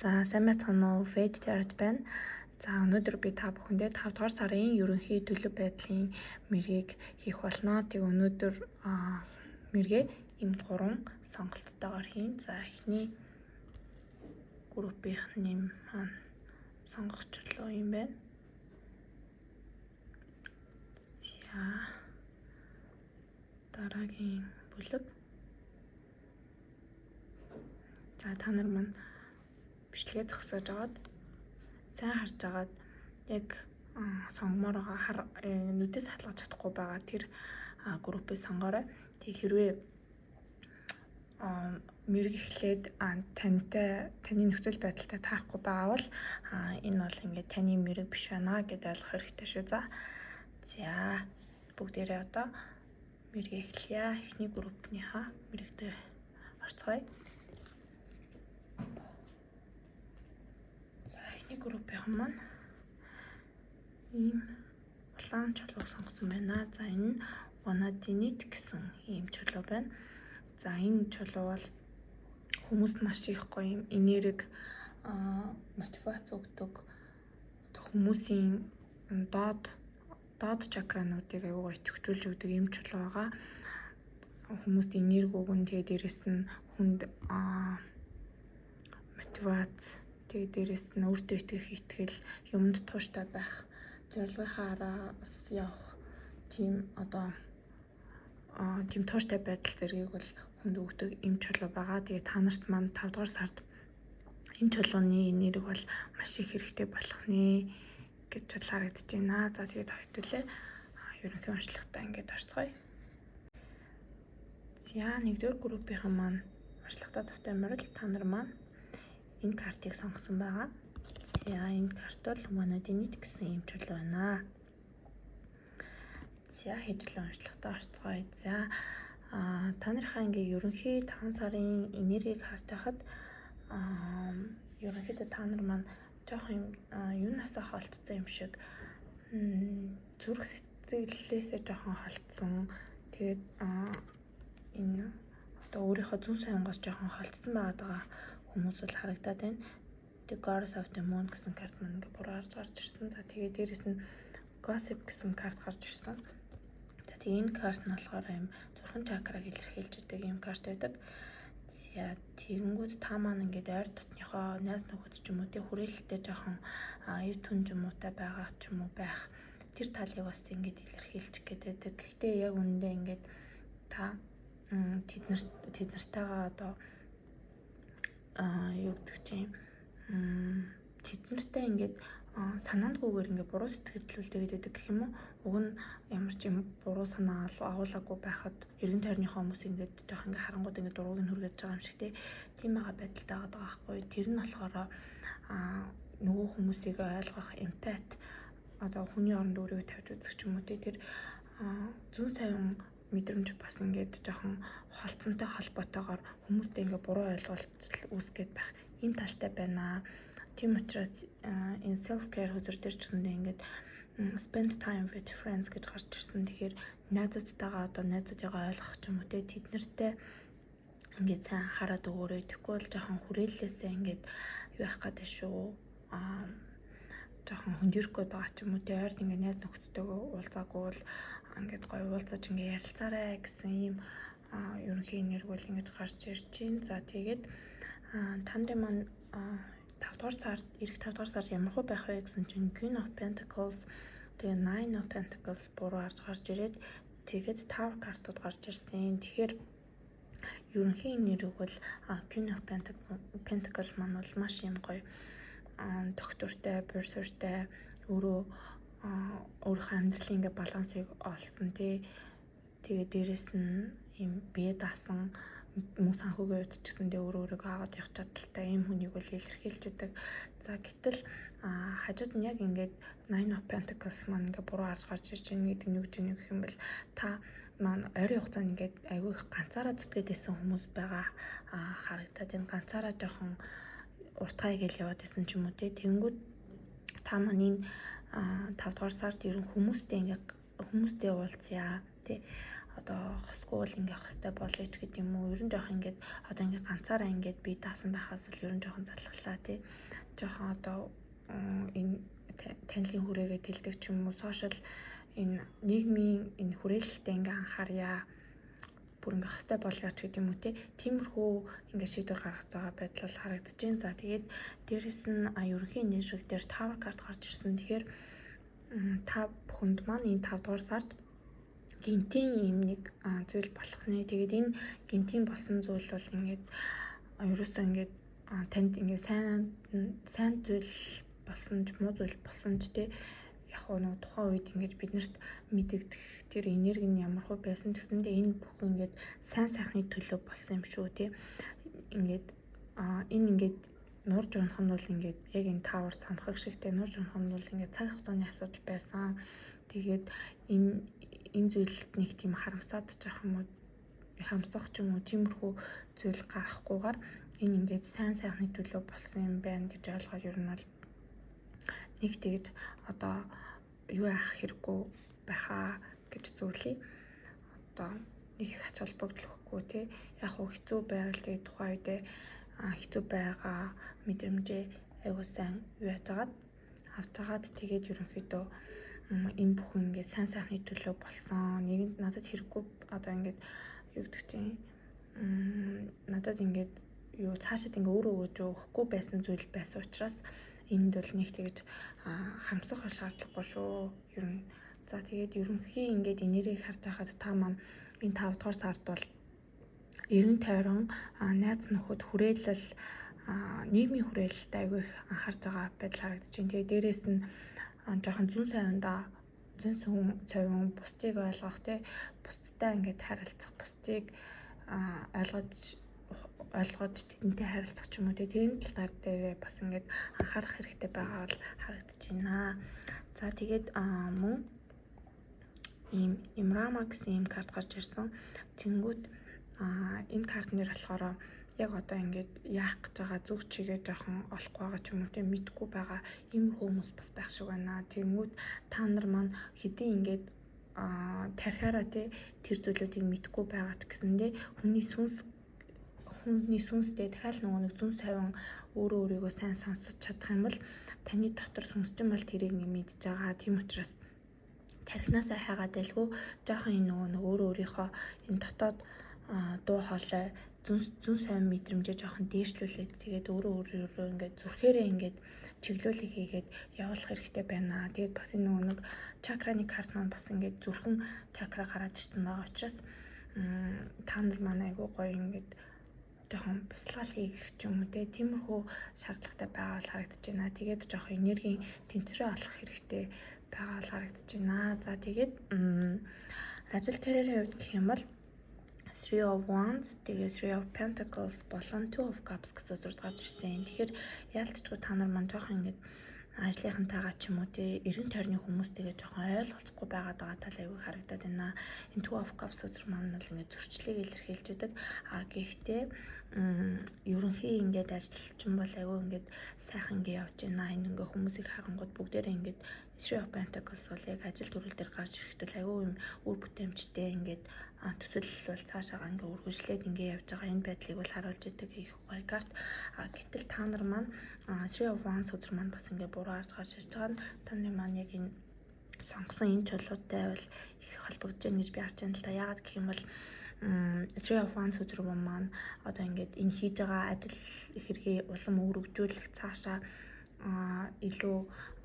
За сайн байцгаана уу? Фэйд Тарт байна. За өнөөдөр би та бүхэндээ 5 дугаар сарын ерөнхий төлөв байдлын мэргийг хийх болно. Тэг өнөөдөр мэргээ ийм 3 сонголттойгоор хийн. За эхний группийнхний маань сонгох чөлөө юм байна. За дараагийн бүлэг. За та нар маань бичлэгээ зогсоож агаад сайн харж агаад яг сонгомоор байгаа нүдээс хатлгаж чадахгүй байгаа тэр группээ сонгоорой. Тэг хэрвээ мэрэг эхлээд таны нөхцөл байдалтай таарахгүй байгаа бол энэ бол ингээд таны мэрэг биш байна гэдээ ойлгох хэрэгтэй шүү. За бүгдээрээ одоо мэргээ эхлэе. Эхний группнийхаа мэрэгтэй орцгоё. За эхний группийнхан маань ийм улаан чулууг сонгосон байна. За энэ нь Wanadinit гэсэн ийм чулуу байна. За энэ чулуу бол хүмүүст маш их гоё юм энерги мотивац өгдөг. Хүмүүсийн доод чакрануудыг аюу гоё төвчүүлж өгдөг юм чулуу байгаа. Хүмүүст энерги өгөн тэгээ дээрэс нь хүнд мотивац тэгээ дээрэс нь өөртөө итгэл юмд тууштай байх зорилгынхаа араас явах тийм тийм тууштай байдал зэргийг бол хүнд өгдөг юм чулуу байгаа. Тэгээ та нарт маань 5 дугаар сард энэ чулууны энерги бол маш их хэрэгтэй болох нэ гэж харагдаж байна. За тэгээд хоёулаа ерөнхий онцлогтой ингээд орцгоё. За нэгдүгээр группийнхан маань онцлогтой тавтай та нар маань энэ картыг сонгосон байгаа. За энэ карт бол Wanadinit гэсэн юм чулуу байна. За хэдүүлэн онцлогтой орцгоё. За та нарынхаа ингээ ерөнхий 5 сарын энергийг харж байхад ерөнхийдөө та нар маань жоохон юунасаа холтсон юм шиг зүрх сэтгэлээсээ жоохон холтсон. Тэгээд энэ өөрийнхөө зүүн соёнгоос жоохон холтсон байгаа хүмүүс бол харагдаад байна. The Goddess of the Moon гэсэн карт маань ингээ буруу гарч ирсэн. За тэгээд дээрэс нь Gossip гэсэн карт гарч ирсэн. За тэгээд энэ карт нь болохоор юм зурхан чакраг илэрхийлж идэг юм карт байдаг. За тэгэнгүүт та маань ингээд ойр дотныхоо найз нөхөд ч юм уу тий хүрээлэлтэй жоохон эв түн ч юм уутай байгаа ч юм уу байх тэр талыг бас ингээд илэрхийлж гэдэг. Гэхдээ яг үүндээ ингээд та тэд нартайгаа одоо юу гэдэг чинь тэд нартай ингээд санаандгүйгээр ингээд буруу сэтгэлдүүлдэг гэдэг гэх юм уу. Уг нь ямар ч юм буруу санаа агуулаагүй байхад эргэн тойрныхоо хүмүүс ингээд жоох ингээд харангууд ингээд дургуг нь хүргэж байгаа юм шиг тийм байгаа байдалтай байгаа байхгүй. Тэр нь болохоор нөгөө хүмүүсийг ойлгох эмпат одоо хүний оронд өөрийгөө тавьж үзэх ч юм уу тэр зүүн совин мэдрэмж бас ингээд жоохон холцсонтой холбоотойгоор хүмүүстэй ингээд буруу ойлголт үүсгээд байх ийм талтай байна. Тийм учраас энэ self care хөзөр дээр ч гэсэндээ ингээд spend time with friends гэж гарч ирсэн. Тэгэхээр найзуудтайгаа одоо найзуудыгаа ойлгох ч юм уу тэд нартай ингээд сайн хараад өгөөрэй. Тэгэхгүй бол жоохон хүрээллээсээ ингээд юу явах гэдэг шүү. Жоохон хөндөрөх гээд байгаа ч юм уу ойрд ингээд найз нөхдөдтэйгээ уулзаагүй бол ингээд гоё уулзаж ингээд ярилцаарай гэсэн ийм ерөнхий энерги бол ингэж гарч ирж байна. За тэгээд та нарын маань 5 дугаар сард ямар хөө байх вэ гэсэн чинь Queen of Pentacles тэгээ Nine of Pentacles буруу гарч ирээд тэгээд Tower картууд гарч ирсэн. Тэгэхээр ерөнхий энерги бол Queen of Pentacles маань бол маш юм гоё доктортой, борсортой өөрийнхөө амьдралын ингээ балансыг олсон тий. Тэгээд дээрэс нь юм бие даасан мөн санхүүгийн хувьд ч гэсэндээ өөрийгөө аваад явах чадaltaй ийм хүнийг бол илэрхийлж идэг. За гэтэл хажууд нь яг ингээд Nine of Pentacles маань ингээ буруу гарч ирж байгаа гэдэг нь юу гэж нэг юм бол та маань ойрын хугацаанд ингээд айгүй их ганцаараа зүтгээд байсан хүмүүс байгаа харагдаад энэ ганцаараа жоохон уртгай гээл яваад байсан ч юм уу тий. Тэнгүүд та маань энэ 5 дугаар сард ерөн хүмүүстэй уулзъя тий. одоо хосгүй бол ингээ хостой болъё ч гэдэг юм уу. Ер нь жоох ингээд одоо ингээ ганцаараа ингээд бие даасан байхаас л ер нь жоохон залхалаа тий. Жоохон одоо энэ танилын хүрээгээ тэлдэг ч юм уу, сошиал энэ нийгмийн энэ хүрээлэлтэд ингээ анхаарья. Бүр ингээ хостой болгоё ч гэдэг юм уу тий. Тиймэрхүү ингээ шийдвэр гаргаж байгаа байдал бол харагдаж байна. За тэгээд дээрэс нь ерөнхийн нэршиг дээр Tower card гарч ирсэн. Тэгэхээр та бүхэнд маань энэ 5 дугаар сард гинтийн юм нэг зүйл болох нэ. Тэгээд энэ гинтийн болсон зүйл бол ингээд ерөөсөө ингээд танд ингээд сайн зүйл болсон ч муу зүйл болсон ч тий. Яг нэг тухайн үед ингэж биднэрт мэдэгдэх тэр энерги нь ямар хөө байсан ч гэсэндээ энэ бүхэн ингээд сайн сайхны төлөө болсон юм шүү тий. Ингээд энэ ингээд нурж унах нь бол ингээд яг энэ Tower самхаг шигтэй нурж унах нь бол ингээд цаг хугацааны асуудал байсан. Тэгээд энэ зүйлд нэг тийм харамсаад жаах юм уу, харамсах ч юм уу, тиймэрхүү зүйл гарахгүйгээр энэ ингээд сайн сайхны төлөө болсон юм байна гэж ойлгоод ер нь бол нэг тэгж одоо юу яах хэрэггүй байхаа гэж зүйлий. Одоо нэг их ач холбогдол өгөхгүй тий. Яг хөө хэцүү байвал тэгээд тухайн үедээ хэцүү байгаа мэдрэмжээ айгуу сайн юу яажгаад авч агаад тэгээд ерөнхийдөө энэ бүхэн ингээд сайн сайхны төлөө болсон. Нэгэнд надад хэрэггүй одоо ингээд юу гэдэг чинь надад ингээд юу цаашид ингээ өөрөө өгөөж өгөхгүй байсан зүйл байсан учраас энд бол нэг тэгж харамсах шаардлагагүй шүү. Ер нь за тэгээд ерөнхий ингээд энергийг харж байхад та маань энэ 5 дугаар сард бол эрен тойрон найз нөхөд хүрээлэл нийгмийн хүрээлэлд айгүй их анхаарч байгаа байдал харагдаж байна. Тэгээд дээрээс нь жоохон зүүн совин бусдыг ойлгох тий, бусдтай ингээд харилцах, бусдыг ойлгож тэдэнтэй харилцах ч юм уу тий, тэрийн тал дээр бас ингээд анхаарах хэрэгтэй байгаа бол харагдаж байна. За тэгээд мөн ийм Imrama гэсэн ийм карт гарч ирсэн. Тэнгүүт энэ карт нэр болохоор яг одоо ингээд яах гэж байгаа зүг чигээ жоохон олохгүй байгаа ч юм уу тийм мэдгүй байгаа иймэрхүү хүмүүс бас байх шиг байна. Тэнгүүт та нар маань хэдий ингээд тархиараа тий тэр зүйлүүдийг мэдгүй байгаа ч гэсэндээ хүний сүнстэй дахиад нөгөө нэг зүүн совин өөрийгөө сайн сонсож чадах юм бол таны дотор сүнсчин бол тэрийг мэдж байгаа. Тийм учраас тархинасаа хайгаад байлгүй жоохон энэ нөгөө өөрийнхөө энэ дотоод дуу хоолой зүүн совин мэдрэмжээ жоохон дээшлүүлээд тэгээд өөрөөрөө ингээд зүрхээрээ ингээд чиглүүлэг хийгээд явуулах хэрэгтэй байна. Тэгээд бас энэ нөгөө нэг чакраны карт маань бас ингээд зүрхэн чакра гараад ирсэн байгаа учраас та нар маань айгүй гоё ингээд жоохон бясалгал хийх ч юм уу тиймэрхүү шаардлагатай байгаа бол харагдаж байна. Тэгээд жоохон энергийн тэнцвэрээ олох хэрэгтэй байгаа бол харагдаж байна. За тэгээд ажил карьерийн хувьд гэх юм бол 3 of Wands, тэгээд 3 of Pentacles болон 2 of Cups гэсэн үзүүрд гарч ирсэн. Тэгэхээр яалтчгүй та нар маань жоохон ингээд ажлынхантайгаа ч юм уу эрен тойрны хүмүүстэйгээ жоохон ойлголцохгүй байгаад байгаа тал аягүй харагдаад байна. Энэ 2 of Cups үзүүр маань бол ингээд зөрчлийг илэрхийлж байдаг. Гэхдээ ерөнхий ингээд ажилчин бол аягүй ингээд сайхан ингээд явж байна. Энэ ингээд хүмүүсийг харангууд бүгдээрээ ингээд 3 of Pentacles бол яг ажил төрөл дээр гарч ирэхдээ аягүй юм үр бүтээмжтэй ингээд төсөөлөл бол цаашаага ингээ үргэлжлээд ингээ явж байгаа энэ байдлыг бол харуулж идэг их гоё карт. Гэтэл та нар маань 3 of Wands үзэр маань бас ингээ буруу арж гарч ирж байгаа нь та нарын маань яг энэ сонгосон энэ чулуутай бол их холбогдож байна гэж би харж байна л да. Яагаад гэх юм бол 3 of Wands үзэр маань одоо ингээд энэ хийж байгаа ажил хэргийг улам өргөжүүлэх цаашаа илүү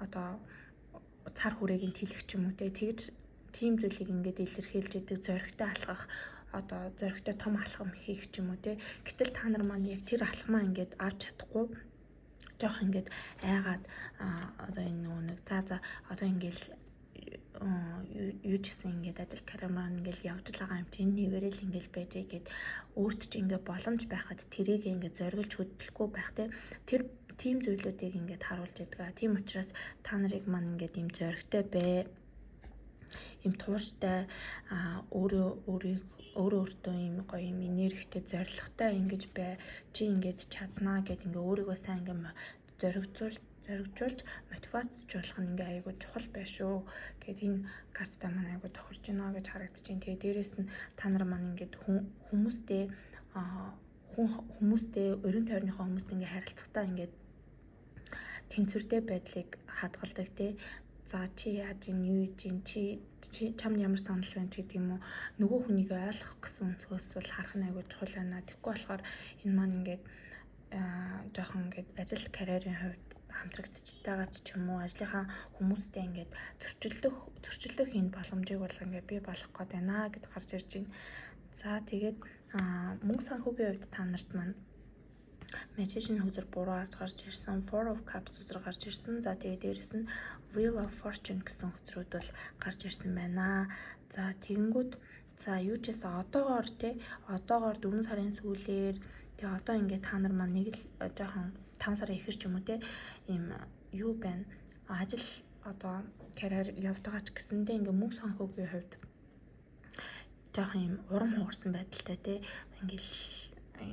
одоо цар хүрээгийн тэлэх ч юм уу тэгж тийм зүйлийг ингээд илэрхийлж идэг, зоригтой алхах, одоо зоригтой том алхам хийх ч юм уу тий. Гэтэл та нар маань яг тэр алхмаа ингээд авч чадахгүй жоох ингээд айгаад одоо энэ нөгөө нэг за одоо ингээд юу ч гэсэн ингээд ажил карьер маань ингээд явж байгаа юм чинь нэвэрэл ингээд байж гээд өөрт ч ингээд боломж байхад тэрийг ингээд зориглож хөдөлгөхгүй байх тэр тийм зүйлүүдийг ингээд харуулж идэг. Тийм учраас та нарыг маань ингээд ийм зоригтой бай, ийм тууштай өөртөө ийм гоё ийм энергитэй зоригтой ингэж бай. Чи ингэж чаднаа гэд ингээ өөрийгөө сайн ингээ зоригжуулж мотивацжуулах нь ингээ айгүй чухал байх шүү гэд энэ карттай маань айгүй тохирч байна гэж харагдаж байна. Тэгээ дээрэс нь та нар маань ингээд хүмүүстэй ерөн тойрныхоо хүмүүстэй ингээ харилцахтаа ингээд тэнцвэртэй байдлыг хадгалдаг те. За чи яаж ин юу ийн чи чамд ямар санал байна гэдэг юм уу нөгөө хүнийг ойлгох гэсэн өнцгөөс бол харах нь айгүй чухал байна. Тэгэхгүй болохоор энэ маань ингээд жоохон ингээд ажил карьерийн хувьд хамтрагдчихтайгаа ч юм уу ажлынхаа хүмүүстэй ингээд зөрчилдөх энэ боломжийг бол ингээд бий болох гээд байна гэж гарч ирж байна. За тэгээд мөнгө санхүүгийн хувьд та нарт маань Magician үзэр буруу гарч ирсэн, Four of Cups үзэр гарч ирсэн. За тэгээд дээрэс нь Wheel of Fortune гэсэн үзрүүд бол гарч ирсэн байна. За тэгэнгүүт за юу ч гэсэн одоогоор 4 сарын сүүлээр тэгээ одоо ингээд та нар маань нэг л жоохон 5 сарын ихэр ч юм уу те ийм юу байна. Ажил одоо карьер явж байгаа ч гэсэндээ ингээд мөнгө санхүүгийн хувьд жоохон ийм урам хугарсан байдалтай те ингээл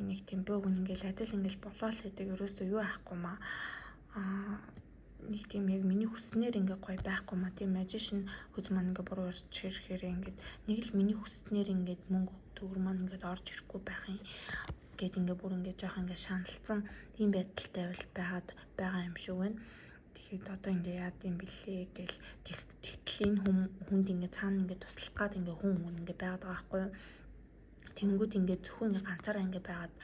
нэг тийм бөөг ингээл ажил ингээл болоо л гэдэг ерөөсөө юу ахгүй маа нэг тийм яг миний хүснээр ингээ гоё байхгүй маа тийм Magician хүз маань ингээ буруу ирж ирэхээр ингээд нэг л миний хүснээр ингээд мөнгө төгөр маань ингээд орж ирэхгүй байх юм гэд ингээ бүр ингээ жоох ингээ шаналцсан тийм байдалтай байгаа юм шиг байна. Тэгэхэд одоо ингээ яад юм бэлээ гэл тэгтэл энэ хүнд ингээ цаана ингээ туслах гад ингээ хүн ингээ байгаад байгаа байхгүй юу. Тэнгүүд ингээ зөвхөн ингээ ганцаараа ингээ байгаад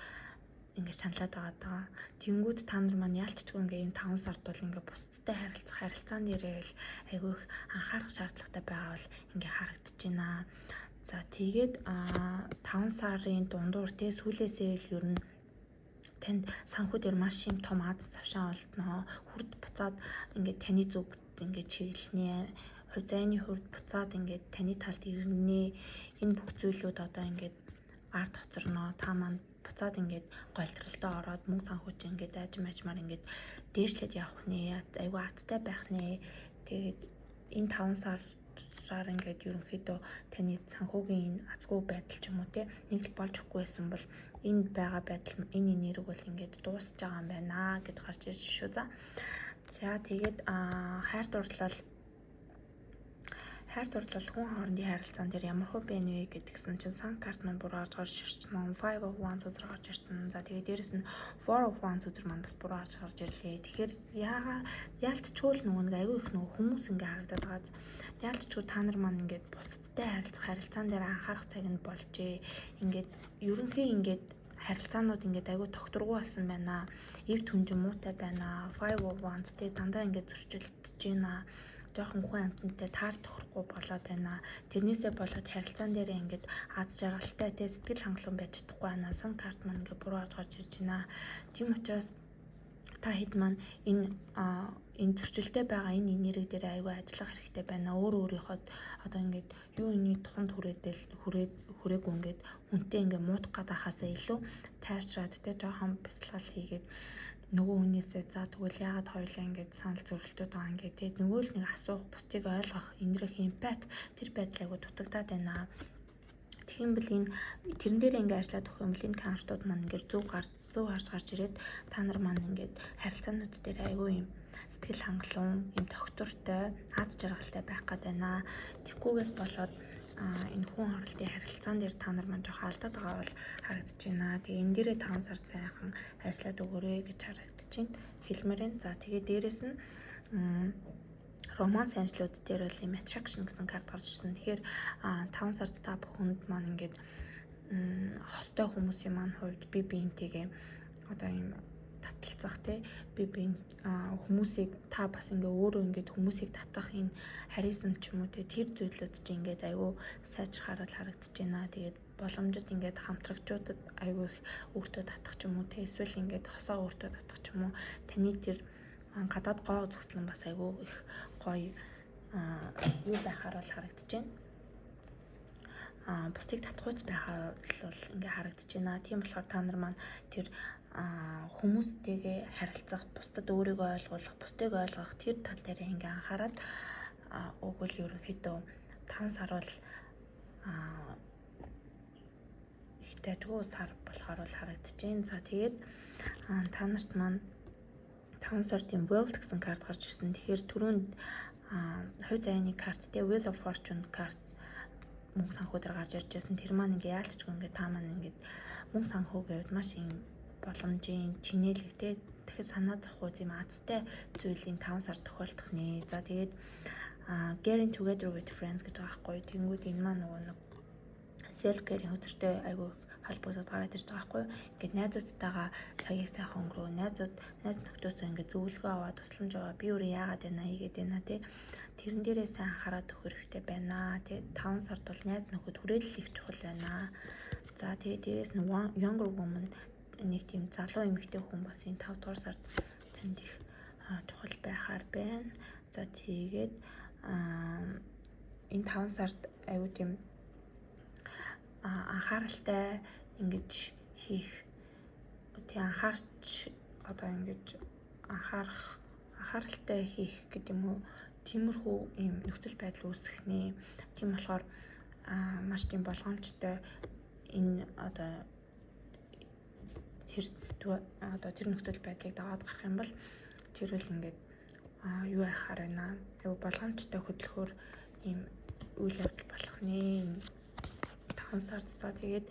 ингээ шаналаад байгаа. Тэнгүүд та нар маань яалтчгүй ингээ энэ 5 сард бол ингээ бусдтай харилцаан дээрээ л айгүй их анхаарах шаардлагатай байгаа бол ингээ харагдаж байна. За тэгээд 5 сарын дундуур те сүүлээсээ л ер нь танд санхүү дээр маш юм том аз завшаан олдноо. Хүрд буцаад ингээ таны зүгт ингээ чиглэнэ. Хувь зайны хүрд буцаад ингээ таны талд ирнэ. Энэ бүх зүйлүүд одоо ингээ ард хоцорноо. Та маань буцаад ингээд голдролдоо ороод мөнгө санхүүч ингээд ажмаар ингээд дээшлээд явах нэ. Айгүй аттай байх нэ. Тэгээд энэ 5 сараар ингээд ерөнхийдөө таны санхүүгийн энэ азгүй байдал ч юм уу те нэг л болж өгөхгүй байсан бол энэ байгаа байдал энэ нэрэг бол ингээд дуусч байгаа юм байна гэж гарч ирж шүү. За тэгээд хайр дурлал хүн хоорондын харилцаан дээр ямар хөө бэ нэ гэдгсэн чинь Sun card маань буруу гарч ирсэн. 5 of Wands үзэр гарч ирсэн. За тэгээд дээрэс нь 4 of Wands үзэр маань бас буруу гарч ирлээ. Тэгэхээр яалтчгүй л нөгөө айгүй их нөгөө хүмүүс ингээ харагдаад байгаа. Яалтчгүй та нар маань ингээд бусдтай харилцаан дээр анхаарах цаг нь болжээ. Ингээд ерөнхий ингээд харилцаанууд ингээд айгүй тогтургүй болсон байна. Эв түнжин муутай байна. 5 of Wands тэгээд дандаа ингээд зөрчилдөж байна. Жоохон хүн амьтантай таар тохирохгүй болоод байна. Тэрнээсээ болоод харилцаан дээр ингээд аз жаргалтай те сэтгэл хангалуун байж чадахгүй байна. Sun card маань ингээд буруу гарч ирж байна. Тийм учраас та хэд маань энэ зөрчилтэй байгаа энэ нэрэг дээр аягүй ажиллах хэрэгтэй байна. Өөрийнхөө одоо ингээд юуны туханд хүрээгүй ингээд хүнтэй ингээд муудах гадаахаасаа илүү тайвшраад те жоохон бяцлал хийгээд нөгөө хүнээсээ за тэгвэл яагаад хоёулаа ингэж санал зөрөлдөд байгаа юм гээ тэгээд нөгөө л нэг асуух бусдыг ойлгох энэрх эмпат тэр байдлаа айгу дутагдаад байна. Тэгэх юм бол тэрэн дээр ингэ ажиллаад өгөх юм бол энэ картууд маань ингэ зөв гарч ирээд та нар маань ингэ харилцаанууд дээр айгу юм сэтгэл хангалуун юм тогтвортой аз жаргалтай байх гээд байна. Тэгхгүйгээс болоод энэ хүн хоорондын харилцаан дээр та нар маань жоох алдаад байгаа бол харагдаж байна. Тэгээ энэ дээрээ 5 сар сайхан ажиллаад өгөөрэй гэж харагдаж байна. Хэлмээрэн. За тэгээ дээрэс нь романс анжлууд дээр бол юм attraction гэсэн карт гарч ирсэн. Тэгэхээр 5 сард та бүхэнд маань ингээд хостой хүмүүсийн маань хувьд би биентэйгээ одоо юм таталцах тий би хүмүүсийг та бас ингээ өөрөө ингээд хүмүүсийг татах энэ харизм ч юм уу тэр зүйлүүд чинь ингээд айгүй сайжрахаар харагдаж байна. Тэгээд боломжит ингээд хамтрагчуудад айгүй их өөртөө татах ч юм уу тий эсвэл ингээд хосоо өөртөө татах ч юм уу таны тэр гадаад гоо үзэсгэлэн бас айгүй их гоё юу байхаар бол харагдаж байна. Бусдыг татхуйц байхаар бол ингээ харагдаж байна. Тийм болохоор та нар маань тэр хүмүүстэйгээ харилцах, бусдад өөрийгөө ойлгуулах, бусдыг ойлгох тэр тал дээр ингээ анхаарад өгвөл ерөнхийдөө 5 сар бол их дайггүй сар болохоор бол харагдаж байна. За тэгээд та 5 сарын Wealth гэсэн карт гарч ирсэн. Тэгэхээр түрүүнд хувь заяаны карт те Wheel of Fortune карт мөнгө санхүүдээр гарч ирж байсан. Тэр маань ингээ яалтчгүй ингээ та маань ингээ мөнгө санхүүгийн хувьд маш юм боломжийн чинээлэг те дахиж санаа зовхгүй юм азтай зүйлийн 5 сар тохиолдох нэ. За тэгээд Getting Together with Friends гэж байгаа байхгүй. Тэнгүүд энэ маань нөгөө нэг self care-ийн хөтөлбөртэй айгүй холбогдоод гараад ирж байгаа байхгүй. Ингээд найзуудтайгаа цагийг сайхан өнгөрөө, найз нөхдөөсөө ингээд зөвлөгөө аваад тусламж аваа. Би өөрөө яагаад байна хийгээд байна те. Тэрэн дээрээ сайн анхаарал өгөх хэрэгтэй байна. Тэ 5 сард бол найз нөхөд хүрээлэл их чухал байна. За тэгээд дээрээс нь younger woman нэг тийм залуу эмэгтэй хүн бас энэ 5 дугаар сард танд их чухал байхаар байна. За тэгээд энэ 5 сард аюу тийм анхааралтай ингэж хийх тий анхаарч одоо ингэж анхааралтай хийх гэдэг юм уу тиймэрхүү юм нөхцөл байдал үүсэх нэ. Тийм болохоор маш тийм болгоомжтой энэ одоо тэр нөхцөл байдлыг даваад гарах юм бол тэр үл ингээд юу яхаар байна. Айгу болгоомжтой хөдөлгөөр ийм үйл явдал болох нэ. 5 сард за тэгээд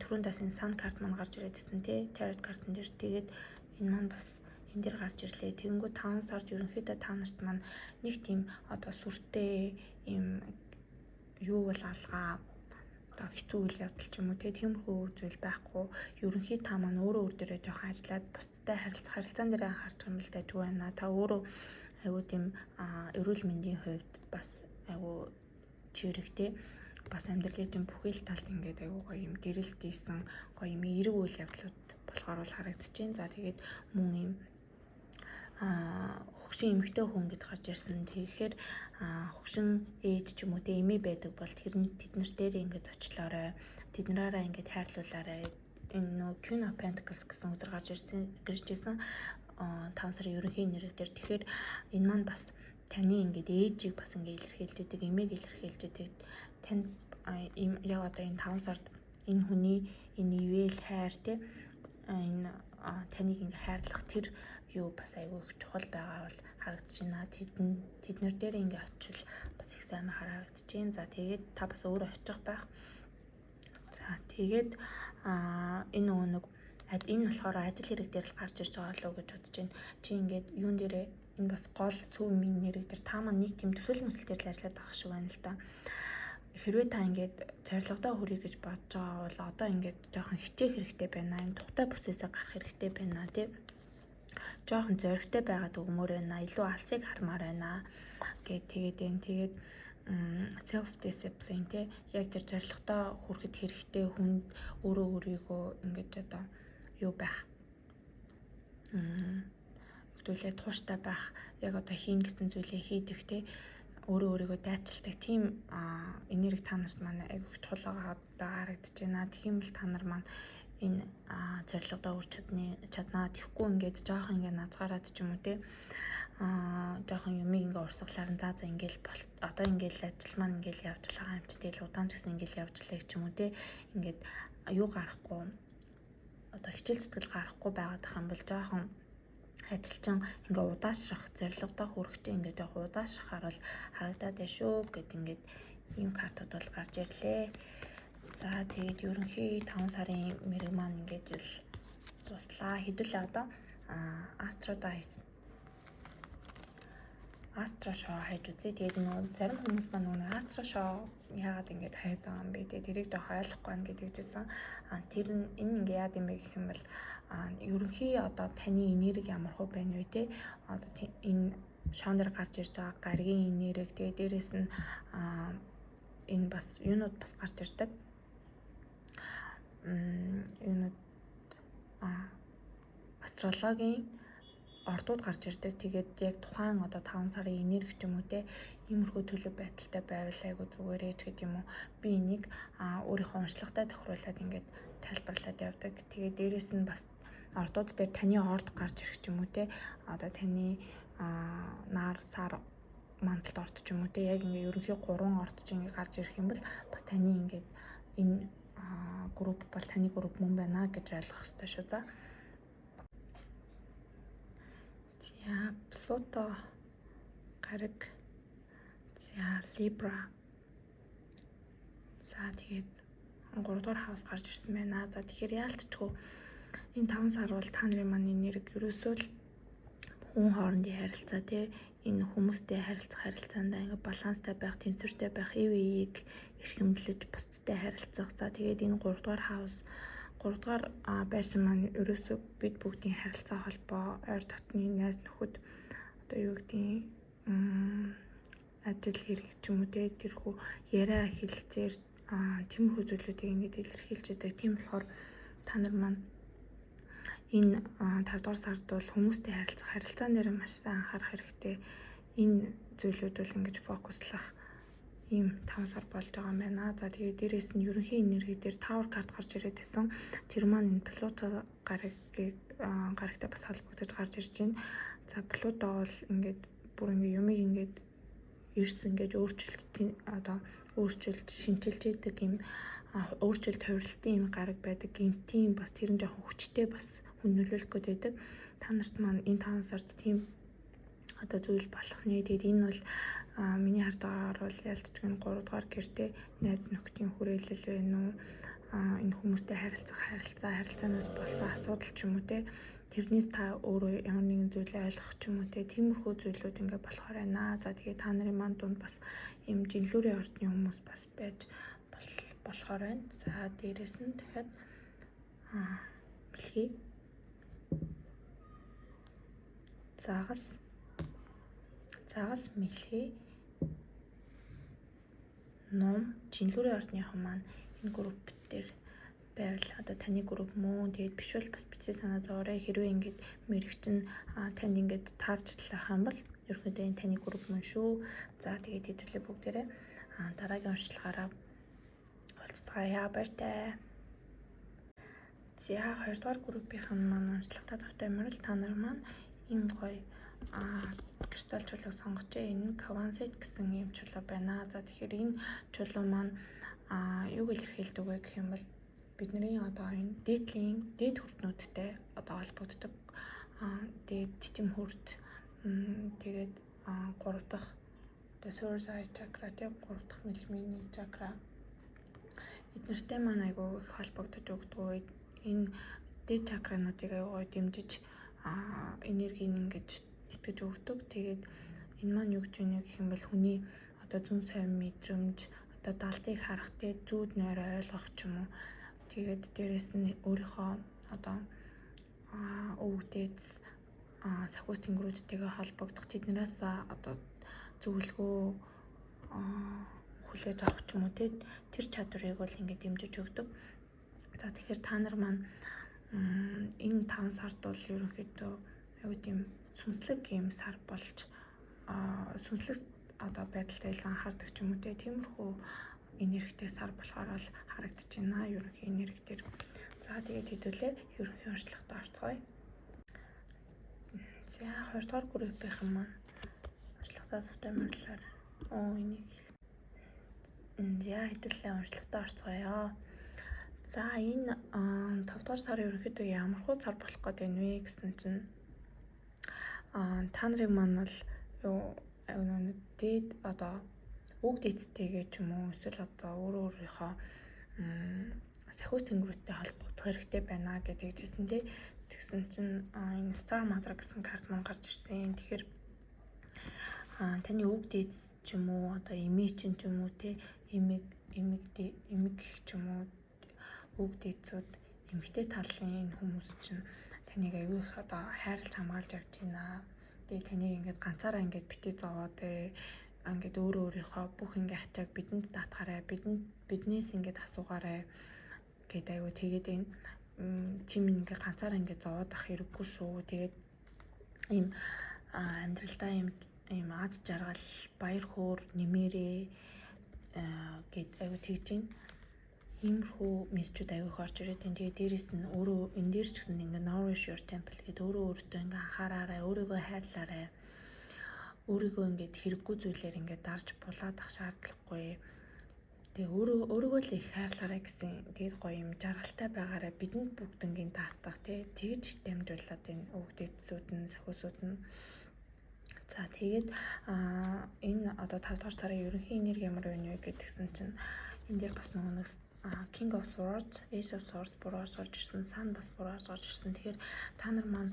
түрүүндээс энэ сан карт маань гарч ирээд байсан тий tarot картн дээр тэгээд энэ маань бас энэ дээр гарч ирлээ. Тэгэнгүүт 5 сард ерөнхийдөө та нарт маань нэг тийм одоо сүртэй юм юу бол алгаа одоо хэцүү үйл явдал ч юм уу тиймэрхүү зүйл байхгүй. Ерөнхий та маань өөрөө өөр дээрээ жоохон ажиллаад бусдтай харилцаан дээр анхаарч юм л дэж байна. Та өөрөө айгуу тийм эрүүл мэндийн хувьд бас айгуу чирэгтэй бас амьдралын тийм бүхэл талд ингээд айгуу гоё юм гэрэл гийсэн гоё юм эерэг үйл явдлууд болохоор бол харагдчихээн. За тэгээд мөн юм хөгшин эмэгтэй хүн гэж гарч ирсэн. Тэгэхээр хөгшин ээж ч юм уу те эмээ байдаг бол тэр нь тэд нар дээр ингээд очлоорой. Тэд нараараа ингээд хайрлуулаарай. Энэ нөө Queen of Pentacles гэсэн үгээр гарч ирсэн 5 сарын ерөнхий нэрэг дээр. Тэгэхээр энэ маань бас таны ингээд ээжийг бас ингээд илэрхийлж идэг, эмээг илэрхийлж идэг. Танд яг одоо энэ 5 сард энэ хүний энэ ивэл хайр те энэ таныг ингээ хайрлах тэр юу бас айгүй их чухал байгаа бол харагдаж байна. Тэд нар дээр ингээ очил бас их сайн харагдаж байна. За тэгээд та бас өөрөө очих байх. За тэгээд энэ нөгөө нэг энэ болохоор ажил хэрэг дээр л гарч ирж байгаа лөө гэж бодож байна. Чи ингээд юун дээрээ энэ бас гол цөв минь нэрэг дээр та маань нэг тийм төсөл мөсөл дээр л ажиллаад байгаа шүү байна л да. Хэрвээ та ингээд зорилгодоо хүрэх гэж бодож байгаа бол одоо ингээд жоохон хичээх хэрэгтэй байна. Энэ тухтай бүсээсээ гарах хэрэгтэй байна тий. Жоохон зоригтой байгаад өгмөр байна. Илүү алсыг хармаар байна гэд тэгээд энэ тэгээд self discipline тий. Яг тэр зорилгодоо хүрэхэд хэрэгтэй хүнд өөрөө өөрийгөө ингээд одоо юу байх хөтөлөө тууштай байх яг одоо хийн гэсэн зүйлээ хийдэг тий. Өөрөө өөрийгөө дайчилдаг тийм энерги та нарт маань айгүй чухал байгаа харагдаж байна. Тэгхийл та нар маань энэ зорилгодоо хүрч чаднаа. Тэгэхгүй ингээд жоохон ингээд назгаараад ч юм уу те жоохон юмыг ингээд урсгалаар нь за ингээл одоо ингээл ажил маань ингээл явж байгаа юм чи тэгэл удаан ч гэсэн ингээл явж лээ ч юм уу те ингээд юу гарахгүй одоо хичээл зүтгэл гарахгүй байгаад байгаа юм бол жоохон ажилчин ингээ удаашрах зорилгодоо хүрэх чинь ингээ жоох удаашрахаар бол харагдаад байна шүү гэд ингээд ийм картууд бол гарч ирлээ. За тэгээд ерөнхий 5 сарын мэрэг маань ингээд л туслаа. Хэдүүлээ одоо Astro Dice Astro Show хайж үзье. Тэгээд нөгөө зарим хүмүүс маань нөгөө Astro Show яагаад ингэж хайж байгаа юм бэ? Тэгээд тэрийг жоох ойлгохгүй байна гэдэг жисэн. Тэр нь энэ ингэ яад юм бэ гэх юм бол ерөнхий одоо таны энерги ямар хөө байна вэ те? Одоо энэ шоон дээр гарч ирж байгаа гаргийн энерги тэгээд дээрэс нь энэ бас юунууд бас гарч ирдэг. Юунууд астрологийн ордууд гарч ирдэг. Тэгээд яг тухайн одоо 5 сарын энерги ч юм уу те иймэрхүү төлөв байдалтай байвал айгу зүгээрээ ч гэдэг юм уу. Би энийг өөрийнхөө уншлагатай тохируулаад ингээд тайлбарлаад явдаг. Тэгээд дээрэс нь бас ордууд дээр таны орд гарч ирэх ч юм уу те одоо таны нар сар мандалд орд ч юм уу те яг ингээ ерөнхий 3 орд ч ингээ гарч ирэх юм бол бас таны ингээд энэ групп бол таны групп мөн байна гэж ойлгох хэрэгтэй шүү. За Плуто гариг. За Libra. За тэгээд 3 дугаар хаус гарч ирсэн байна. За тэгэхээр яалтчгүй энэ 5 сар бол та нарын маань энерги ерөөсөө л хүн хоорондын харилцаа тий энэ хүмүүстэй харилцах харилцаандаа ингээ баланстай байх, тэнцвэртэй байх, ив эийг эрхэмлэж бусдтай харилцах. За тэгээд энэ 3 дугаар хаус 3 дугаар байшин маань ерөөсөө бид бүгдийн харилцаа холбоо, ойр дотны найз нөхөд одоо юу гэдгийг ажил хэрэг ч юм уу тэрхүү яриа хэлцээр тиймэрхүү зүйлүүдийг ингээд илэрхийлж байдаг. Тийм болохоор та нар маань энэ 5 дугаар сард бол хүмүүстэй харилцах харилцаан дээр маш сайн анхаарах хэрэгтэй. Энэ зүйлүүд бол ингэж фокуслах ийм 5 сар болж байгаа юм байна. За тэгээд дээрээс нь ерөнхий энерги дээр Tower card гарч ирээд байсан. Тэр маань энэ Pluto гарагтай бас холбогдож гарч ирж байна. За Pluto бол ингээд бүр ингээд юмыг ингээд эрс ингэж өөрчилж шинчилж идэг юм өөрчлөлт хувирлтын юм гараг байдаг. Гинтийн бас тэр нь жоохон хүчтэй бас хүн нөлөөлөх гээд байдаг. Та нарт маань энэ 5 сард тийм одоо зүйл болох нэ. Тэгээд энэ бол миний харж байгаагаар бол ялцчгүй 3 дугаар гэртээ найз нөхдийн хүрээлэл байна уу? Энэ хүмүүстэй харилцаанаас болсон асуудал ч юм уу те. Тэрнээс та өөрөө ямар нэгэн зүйлээ ойлгох ч юм уу те. Тиймэрхүү зүйлүүд ингээ болохоор байна. За тэгээд та нарын маань дунд бас юм жинлүүрийн ордны хүмүүс бас байж болохоор байна. За дээрэс нь дахиад бэлхий загас мэлхий ном жинлүүрийн ордныхан маань энэ групп дээр байвал одоо таны групп мөн тэгээд биш бол бас бичээ санаа зовоорой. Хэрвээ ингээд мэрэгчин танд ингээд таарч талах юм бол ерөнхийдөө энэ таны групп мөн шүү. За тэгээд хэдүүлээ бүгдээрээ дараагийн уншлагаараа уулзцаая. Баяртай. За 2 дугаар группийн маань уншлагатай тавтай мөрөл та нар маань ийм гоё кристалл чулууг сонгож энэ Kwanzaa гэсэн ийм чулуу байна. За тэгэхээр энэ чулуу маань юуг илэрхийлдэг вэ гэх юм бол бидний одоо энэ дээд хүртнүүдтэй одоо холбогддог дээд тэмхүрт тэгээд 3 дахь одоо Source Eye chakra тэг 3 дахь мэлминий чакра эднэртэй маань айгүй их холбогдож өгдөг. Энэ дээд чакрануудыг айгүй дэмжиж энергийг ингэж тэтгэж өгдөг. Тэгээд энэ маань юу гэж вэ гэх юм бол хүний одоо зүүн совин мэдрэмж одоо далдыг харах те зүүд нойроо ойлгох ч юм уу. Тэгээд дээрэс нь өөрийнхөө одоо өвгдөөс сахиус тэнгэрүүдтэйгээ холбогдох тэднээс одоо зөвлөгөө хүлээж авах ч юм уу те тэр чадварыг бол ингэ дэмжиж өгдөг. За тэгэхээр та нар маань энэ 5 сард бол ерөнхийдөө аюу тийм сүнслэг юм сар болж сүнслэг одоо байдалтай илүү анхаардаг ч юм уу те тиймэрхүү энергитэй сар болохоор л харагдаж байна ерөнхий энерги төр. За тэгээд хэдүүлээ ерөнхий уншлагт орцгоё. За 2 дугаар группийн маань уншлагтаа тавтай мөрлөөр энийг за хэдүүлээ уншлагтаа орцгоё. За энэ 5 дугаар сар ерөнхийдөө ямар хөө сар болох гээд байна вэ гэсэн чинь та нарын маань бол дээд одоо үг дээдтэйгээ ч юм уу эсвэл одоо өөрийнхөө сахиус тэнгэрүүдтэй холбогдох хэрэгтэй байна гэж хэлжсэн тий. Тэгсэн чинь энэ Star Mother гэсэн карт маань гарч ирсэн. Тэгэхээр таны үг дээд ч юм уу одоо эмээ ч юм уу тий эмэг гэх ч юм уу үг дээдсүүд эмэгтэй талын энэ хүмүүс чинь таныг аягүй их одоо хайрлж хамгаалж явж байна. Тэгээ таныг ингээд ганцаараа ингээд битээ зовоод ингээд өөрийнхөө бүх ингээд ачааг бидэнд даатгаарай. Биднээс ингээд асуугаарай гэдэг аягүй тэгээд энэ чим ингээд ганцаараа ингээд зовоод ах хэрэггүй шүү. Тэгээд ийм амьдралдаа ийм аз жаргал, баяр хөөр нэмэрээ гэд аягүй тэгж байна. Иймэрхүү мессежүүд аягүй орж ирээд байна. Тэгээд дээрэс нь өөрөө энэ дээр ч гэсэн ингээд nourish your temple гэдэг өөртөө ингээд анхаараарай, өөрийгөө хайрлаарай. Өөрийгөө ингээд хэрэггүй зүйлээр ингээд дарж булаад ах шаардлагагүй. Тэгээ өөрийгөө л их хайрлаарай гэсэн тэгээд гоё юм жаргалтай байгаарай. Бидэнд бүгднгийн даатгах тэгж дамжуулаад энэ өвгдөөдсүүд нь сахиусууд нь За тэгээд энэ одоо 5 дахь сарын ерөнхий энерги ямар байна вэ гэдгсэн чинь энэ дээр бас нэг King of Swords, Ace of Swords буруу орж ирсэн, Sun бас буруу орж ирсэн. Тэгэхээр та нар маань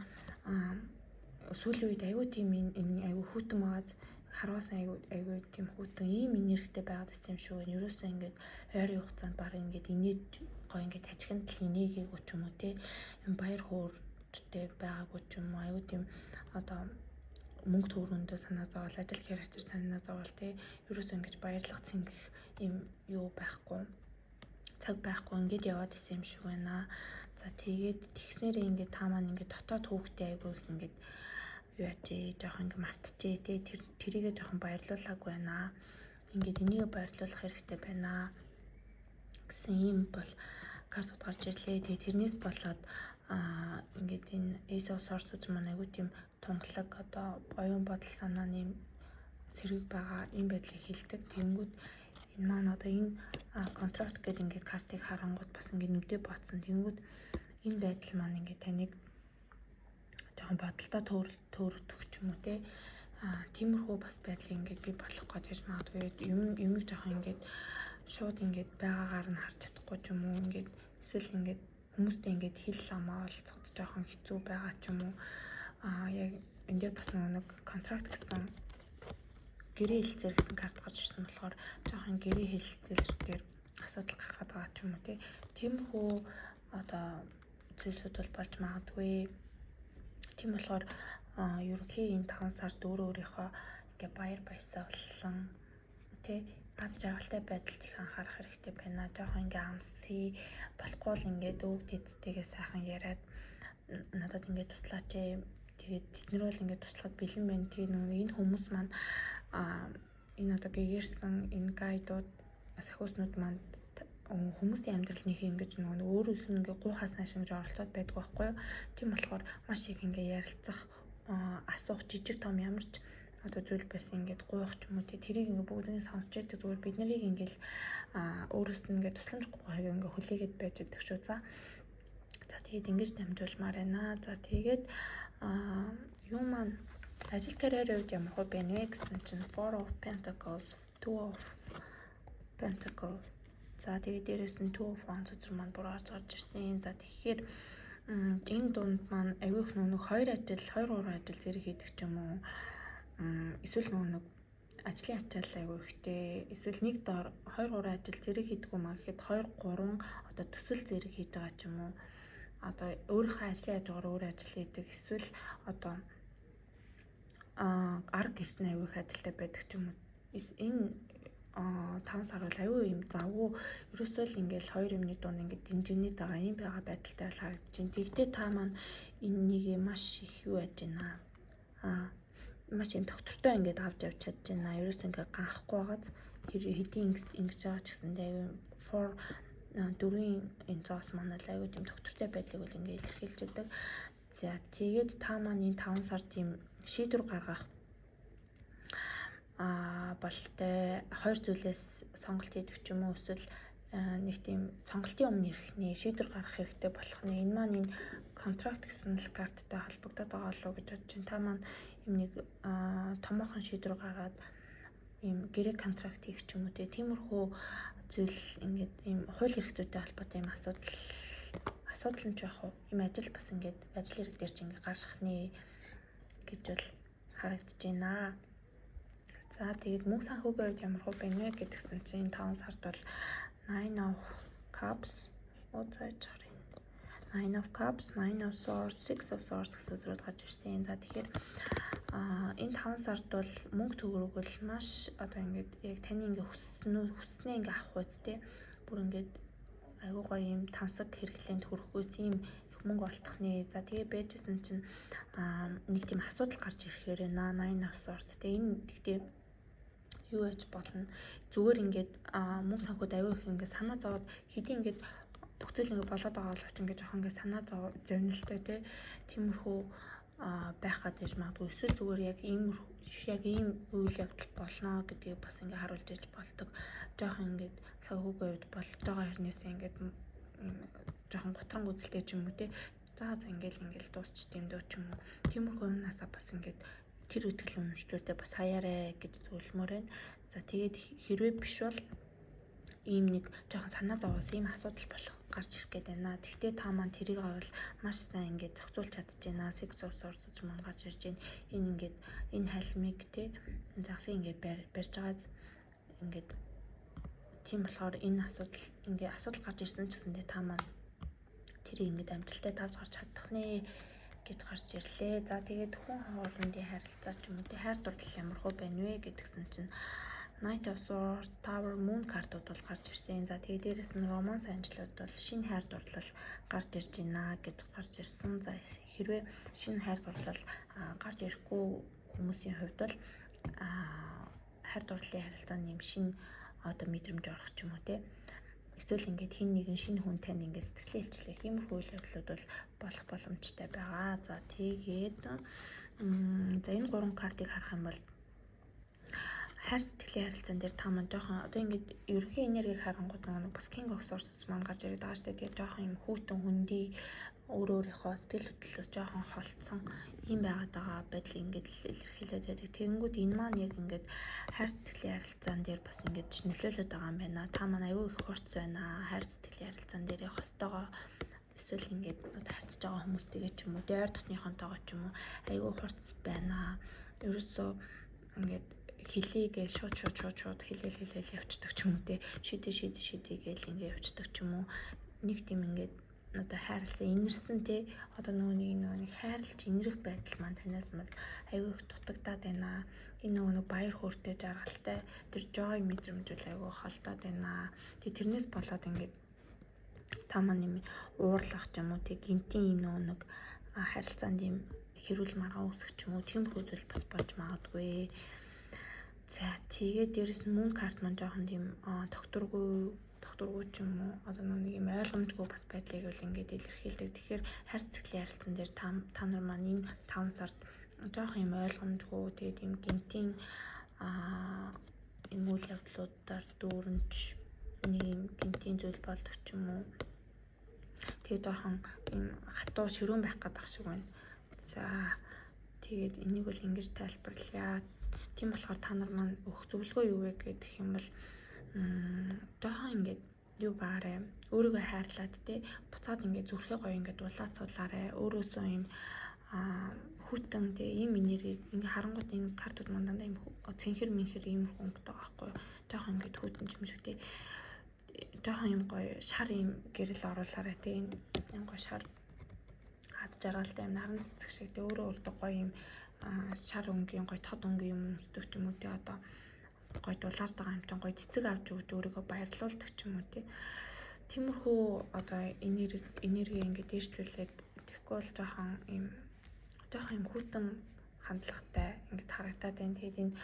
сүүлийн үед аюу тийм энэ аюу хүүтэн байгааз харвасан аюу тийм хүүтэн ийм энергитэй байгаад байсан юм шүү гэн. Ерөөсөө ингээд ойрын хугацаанд баг ингээд инээд гоё ингээд тажигнал инээгээгүй ч юм уу те. Баяр хөөртэй байгаагүй ч юм уу аюу тийм одоо мөнгө төгрөндөө санаа зовоол, ажил характер санаа зовоол те. Ерөөсөө ингэж баярлах цэнгэх юм юу байхгүй. Цаг байхгүй ингээд яваад исэн юм шиг байна. За тэгээд тэгснээрээ ингээд та маань ингээд дотоод хүүхдээ айгүй их ингээд юу яаж жоохон ингээд мартчихээ те. Тэрийгээ жоохон баярлуулаагүй байна. Ингээд энийг баярлуулах хэрэгтэй байна гэсэн юм бол картууд гарч ирлээ. Тэгээ тэрнээс болоод ингээд энэ Ace of Swords маань айгүй тийм тунгалаг одоо оюун бодол санааны сэрэг байгаа юм байдлыг хэлдэг. Тэнгүүд энэ маань одоо энэ контракт гэдэг ингээд картыг харангууд бас ингээд нүдэ ботсон. Тэнгүүд энэ байдал маань ингээд таныг жоохон бодолтой төөрөгдөх ч юм уу те. Тиймэрхүү бас байдлыг ингээд би болох гэж магадгүй юмыг жоохон ингээд шууд ингээд байгаагаар нь харж чадахгүй ч юм уу. Ингээд эсвэл ингээд хүмүүстэй ингээд хэл ламаа олцоход жоохон хэцүү байгаа ч юм уу. Яг энэ бас нэг контракт гэсэн гэрээ хэлцээр гэсэн карт гарч ирсэн болохоор жоохон гэрээ хэлцээр дээр асуудал гаргаад байгаа ч юм уу тиймэрхүү одоо зүйлсүүд бол болж магадгүй. Тийм болохоор ерөнхий энэ 5 сард өөрийнхөө ингээ баяр баясгалан аз жаргалтай байдалд их анхаарах хэрэгтэй байна. Жоохон ингээ амсъя болохгүй л ингээд өвөг дээдтэйгээ сайхан яриад надад ингээ туслаач ээ. Тэгээд тэднэр бол ингээ туслахад бэлэн байна. Тэгээд энэ хүмүүс маань энэ одоо гэгэрсэн энэ гайдууд сахиуснууд маань хүмүүсийн амьдрал нэг ингэж нөгөө өөрөөх нь ингээ гуйхаас нааш ингэж оролцоод байдаг байхгүй юу. Тийм болохоор маш их ингээ ярилцах асуух жижиг том ямар ч одоо зүйл байсан ингээд гуйх ч юм уу тэрийг ингээ бүгднийг сонсч яадаг зүгээр бид нарыг ингээл өөрөөс нь ингээ тусламж гуйхыг ингээ хүлээгээд байж байдаг шүү. За тэгээд ингэж дамжуулмаар байна. За тэгээд юу маань ажил карьерийн үед ямар хөө байна вэ гэсэн чинь Four of Pentacles, Two of Pentacles. За тэгээд дээрээс нь Two of Wands зэрэг маань буруу гарч ирсэн. За тэгэхээр энэ дунд маань аюух нэг 2 3 ажил зэрэг хийдэг ч юм уу. Эсвэл нэг ажлын ачаал аюу ихтэй. Эсвэл нэг дор 2 3 ажил зэрэг хийдэг юм аа гэхэд 2 3 одоо төсөл зэрэг хийж байгаа ч юм уу. Одоо өөрийнхөө ажлын хажуугаар өөр ажил хийдэг. Эсвэл одоо арга гэртний аюу их ажилтай байдаг ч юм уу. Энэ 5 сар бол аюу юм завгүй ерөөсөө л ингээл хоёр юмны дунд ингээд дэмжинэт байгаа юм байгаа байдалтай бол харагдаж байна. Тэгвэл та маань энэнийг маш их юу яаж байна маш юм доктортой ингээд авч явж чадж байна. Ерөөсөө ингээд ганхгүй байгааз хэдийн ингэж байгаа ч гэсэндээ аюу дөрвийн энэ зоос маань л аюу тийм доктортой байдлыг бол ингээд илэрхийлж байдаг. За тэгээд та маань энэ 5 сар тийм шийдвэр гаргах болтой 2 зүйлээс сонголт хийдэг ч юм уу эсвэл нэг тийм сонголтын өмнө ирэхний шийдвэр гаргах хэрэгтэй болох нь энэ маань энэ контракт гэсэн л карттай холбогдоод байгаа болов уу гэж бодож байна. Та маань юм нэг томоохон шийдвэр гаргаад ийм гэрээ контракт хийх ч юм уу тиймэрхүү зүйл ингээд ийм хууль эрхтүүдтэй холбоотой ийм асуудал нь ч яах вэ? Ийм ажил бас ингээд ажил хэрэг дээр чи ингээд гарах нэ гэж бол харагдаж байна. За тэгээд мөнгө санхүүгийн үед ямар хөө байна вэ гэдгсэн чинь 5 сард бол Nine of Cups, Nine of Cups, Nine of Swords, Six of Swords гэсэн зүйлүүд гарч ирсэн. За тэгэхээр энэ 5 сард бол мөнгө төгрөг бол маш одоо ингээд яг таны ингээд хүснээ ингээд авах үстэй. Бүр ингээд айгуу гоё юм тансаг хэрэглээнд хүрэх үс юм их мөнгө олдох нэ. За тэгээ байжсэн чинь нэг тийм асуудал гарч ирэхээр Nine of Swords. Тэгээ энэ гэхдээ юу яж болно. Зүгээр ингээд мөнгө санхуд аюу их ингээд санаа зовоод хэдий ингээд бүх зүйл ингээд болоод байгаа боловч ингээд жоохон ингээд санаа зовнилтой тиймэрхүү байх гэж магадгүй. Эсвэл зүгээр яг ийм үйл явдал болно гэдгийг бас ингээд харуулж иж болдог. Жоохон ингээд санхүүгийн үед болж байгаа хэрнээс ингээд ийм жоохон гутран үзэлтэй ч юм уу За ингээл дуусч дэмдөө ч юм уу. Тиймэрхүү юмнасаа бас ингээд тэр үтгэл үнэмшлүүдээ бас хаяарэ гэж зөвлөмөр байна. За тэгээд хэрвээ биш бол ийм нэг жоохон санаа зовоос ийм асуудал болох гарч ирэх гээд байна. Тэгтээ та маань тэрийг авал маш сайн ингээд зохицуулж чадчихна. Six of Swords гэж маань гарч ирж байна. Энэ ингээд энэ халимыг те энэ загсыг ингээд барьж байгааз ингээд тийм болохоор энэ асуудал гарч ирсэн ч гэсэндээ та маань тэрийг ингээд амжилттай тавьж гарч чадах нэ гэж гарч ирлээ. За тэгээд хүн хоорондын харилцаа ч юм уу те хайр дурлал ямар хөө байна вэ гэдгсэн чинь Knight of Swords, Tower, Moon картууд бол гарч ирсэн. За тэгээд дээрэс нь романс анжлууд бол шинэ хайр дурлал гарч ирж байна гэж гарч ирсэн. За хэрвээ шинэ хайр дурлал гарч ирэхгүй хүмүүсийн хувьд бол хайр дурлалын харилцааны юм шинэ одоо мэдрэмж орох ч юм уу те. Эсвэл ингээд хин нэгэн шинэ хүн тань ингээд сэтгэлээ илчлэх иймэрхүү үйл явдлууд бол болох боломжтой байгаа. За тэгээд за энэ гурван картыг харах юм бол хайр сэтгэлийн харилцаан дээр та маань жоохон одоо ингээд ерөнхий энергийг харангууд нэг бас King of Swords маань гарч ирээд байгаа шүү дээ. Тэгээд жоохон юм хүүтэн хүндий өөрийнхөө сэтгэл хөдлөлөөс жоохон холцсон юм байгаад байгаа байдлыг ингээд илэрхийлээд байдаг. Тэгэнгүүт энэ маань яг ингээд хайр сэтгэлийн харилцаан дээр бас ингээд нөлөөлөд байгаа юм байна. Та маань аюу их хурц байна. Хайр сэтгэлийн харилцаан дээр явах ёстойгоо эсвэл ингээд харьцаж байгаа хүмүүстэйгээ ч юм уу, ойр дотныхонтойгоо ч юм уу аюу хурц байна. Ерөөсөө ингээд хэлийгээ шууд хэлээл явцдаг ч юм уу те шидэ гээл ингээ явцдаг ч юм уу нэг тийм ингээд одоо хайрлсан инэрсэн те одоо нэг хайрлж инэрх байдал маань танаас мод аюу их дутагдаад байна. Энэ нэг баяр хөөртэй жаргалтай тэр joy мэдрэмжүүл аюу холдоод байна. Тэрнээс болоод ингээд та маань юм уурлах ч юм уу те гинтийн юм нэг харилцаанд юм хэрүүл маргаан үүсэх ч юм уу тийм хөөдөл бас болж магадгүй. За тэгээд дээрэс нь Moon карт маань жоохон тийм докторгүй ч юм уу одоо нэг юм ойлгомжгүй бас байдлыг бол ингээд илэрхийлдэг. Тэгэхээр хайр сэтгэлийн харилцаан дээр та нар маань энэ 5 сард жоохон юм ойлгомжгүй тэгээд юм гинтийн юм үйл явдлуудаар дүүрэнч нэг юм гинтийн зүйл болдог ч юм уу. Тэгээд жоохон юм хатуу ширүүн байх гэдэг шиг байна. За тэгээд энийг бол ингэж тайлбарлая. Тийм болохоор та нар маань өгөх зөвлөгөө юу вэ гэх юм бол жоохон ингээд юу баарэ өөрийгөө хайрлаад те буцаад ингээд зүрхээ гоё ингээд улаацуулаарэ өөрөөсөө юм хүтэн те ийм энерги ингээд харангууд энэ картууд маань дандаа юм цэнхэр мэнхэр иймэрхүү өнгөтэй байхгүй жоохон ингээд хүтэн юм шиг те жоохон юм гоё шар юм гэрэл оруулаарэ те энэ гоё шар хад жаргалтай юм наран цэцэг шиг те өөрөө өөртөө гоё юм шар өнгийн гоё тод өнгийн юм өмсдөг ч юм уу те одоо гоё дулаарж байгаа юм чинь гоё цэцэг авч өгч өөрийгөө баярлуулдаг ч юм уу те тиймэрхүү одоо энерги ингээд дээшлүүлээд тэгэхгүй бол жоохон юм хүйтэн хандлагатай ингээд харагдаад байна. Тэгээд энэ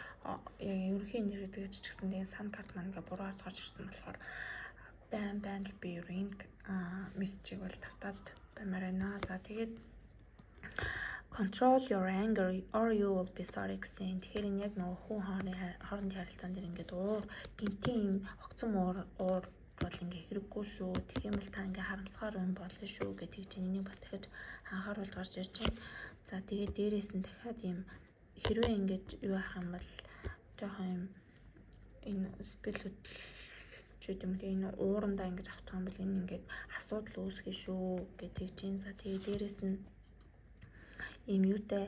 ерөнхий энерги гэж ч гэсэндээ сан карт маань ингээд буруу харж гарч ирсэн болохоор байн л би ерөн мессежийг бол тавтаад баймаар байна. За тэгээд control your anger or you will be sorry гэсэн. Тэгэхээр энэ яг нөгөө хүн хоорондын харилцаан дээр ингээд гинтийн юм огцом уур бол ингээ хэрэггүй шүү. Тэгэх юм бол та ингээ харамсгаар өн болно шүү гэдэг чинь энийг бас дахиж анхааруулж гарч ирж байна. За тэгээд дээрээс нь дахиад юм хэрвээ ингээд юу ах юм бол жоохон юм энэ сэтгэл хөдлөлчүүд юм тэгээ энэ уурандаа ингэж авчих юм бол энэ ингээд асуудал үүсгэж шүү гэдэг чинь. За тэгээд дээрээс нь ийм юутай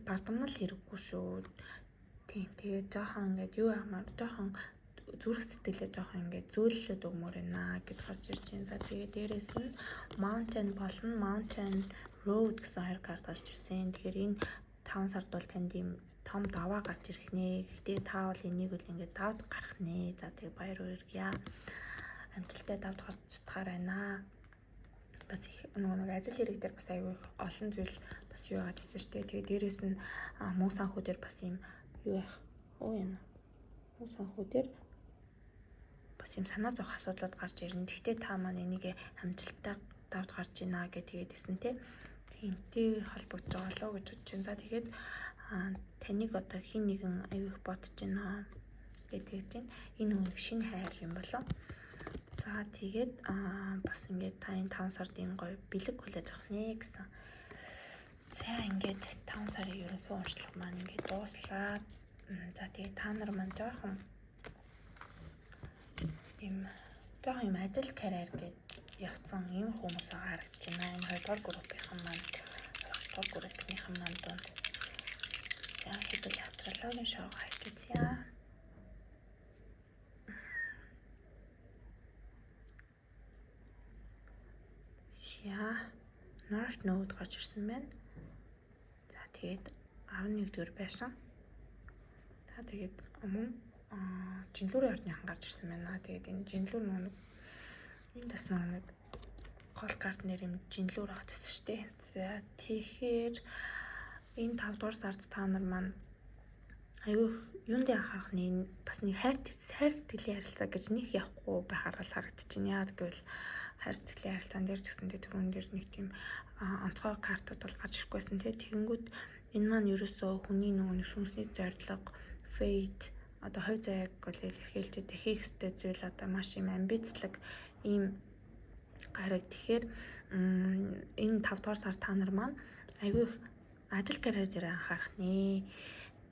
бардамнал хэрэггүй шүү. Тийм тэгээд жоохон ингээд юу амаар жоохон зүрх сэтгэлээ жоохон ингээд зөөлөлөд өгмөр байна гэж гарч ирж байна. За тэгээд дээрээс нь mountain болон mountain road гэсэн хоёр карт гарч ирсэн. Тэгэхээр энэ 5 сард бол танд ийм том даваа гарч ирэх нэ. Гэхдээ та бол энийг үл ингээд давж гарах нэ. За тэгээд баяр хүргье. Амжилттай давж гарч чадхаар байна. Бас их нэг ажил хэрэг дээр бас аягүй их олон зүйл бас юу яагаад гэсэн шүү дээ. Тэгээд дээрээс нь мөн санхүү дээр бас юм юу яах юм. Мөн санхүү дээр бас юм санаа зовх асуудлууд гарч ирнэ. Гэхдээ та маань энийг амжилттай давж гарч ийна гэдэг хэлсэн тий. Тэнтэй холбогдож байгаа лөө гэж бодож байна. За тэгээд таныг одоо хин нэгэн аягүй их бодож байна гэдэг чинь энэ хүн шинэ хайр юм болоо. За тэгээд бас ингээд та энэ 5 сард ийм гоё бэлэг хүлээж авах нэ гэсэн. За ингээд ингээд 5 сарын ерөнхий уншлага маань ингээд дууслаа. За тэгээд та нар маань жоохон юм ажил карьер гээд явцсан ийм хүмүүс харагдаж байна. Энэ 2 дугаар группийнхан маань 2 дугаар группийнхан маань донд хэдүүл астрологийн шоу хайж үзье. North Node гарч ирсэн байна. За тэгээд 11-р байсан. За тэгээд мөн жинлүүрийн ордныхан гарч ирсэн байна. Тэгээд энэ жинлүүр нэг энэ бас нэг гол карт нэр юм жинлүүр авчихсан шүү дээ. За тэгэхээр энэ 5 дугаар сард та нар маань аюу юунд анхаарах нь бас нэг хайр сэтгэлийн харилцаа гэж нэг явахгүй байхаар л харагдаж байна. Яагаад гэвэл хайр сэтгэлийн харилцаан дээр ч гэсэндээ түрүүн дээр нэг тийм онцгой картууд бол гарч ирэхгүйсэн тий. Тэгэнгүүт энэ маань ерөөсөө хүний нэг сүнсний зорилго, fate одоо хувь заяаг бол илэрхийлж хийх ёстой зүйл одоо маш юм амбицлог ийм гараг. Тэгэхээр энэ 5 дугаар сар та нар маань аюу их ажил карьер дээр анхаарах нэ.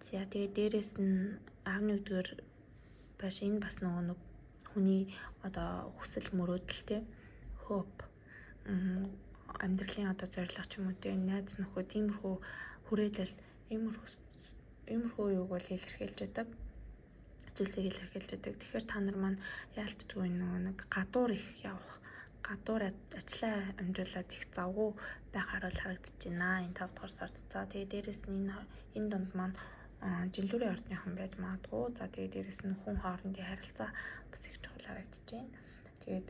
За тэгээд дээрэс нь 11-р байж энэ бас нэг хүний одоо хүсэл мөрөөдөлтэй hope амьдралын одоо зорилго ч юм уу те найз нөхөд иймэрхүү хүрээлэл иймэрхүү юуг бол илэрхийлж байдаг. Зүйлсийг илэрхийлж байдаг. Тэгэхээр та нар маань яалтчгүй нэг гадуур их явах, гадуур ажиллаа амжуулаад их завгүй байхаар бол харагдаж байна. Энэ 5 дугаар сард. За тэгээд дээрэс нь энэ донд маань жинлүүрийн ордныхан байж магадгүй. За тэгээд дээрэс нь хүн хоорондын харилцаа бас их чухал харагдаж байна. Тэгээд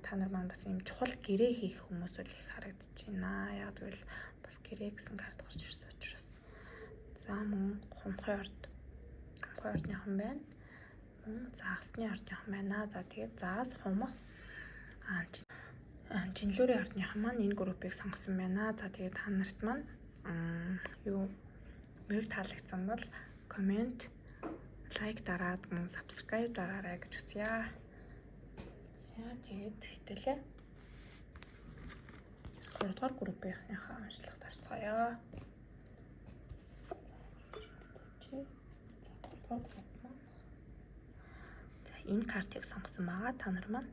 та нар маань бас юм чухал гэрээ хийх хүмүүс бол их харагдаж байна. Яг гэвэл бас гэрээ гэсэн карт гарч ирсэн учраас. За мөн хумхын ордныхан байна. Мөн загасны ордныхан байна. За тэгээд загас хумх жинлүүрийн ордныхан маань энэ группийг сонгосон байна. За тэгээд та нарт маань мөрөг таалагдсан бол комент, лайк дараад мөн subscribe дараарай гэж хүсье. За тэгээд хэвтэлээ 3 дугаар группийнхаа уншлагт орцгоё. За энэ картыг сонгосон байгаа та нар маань.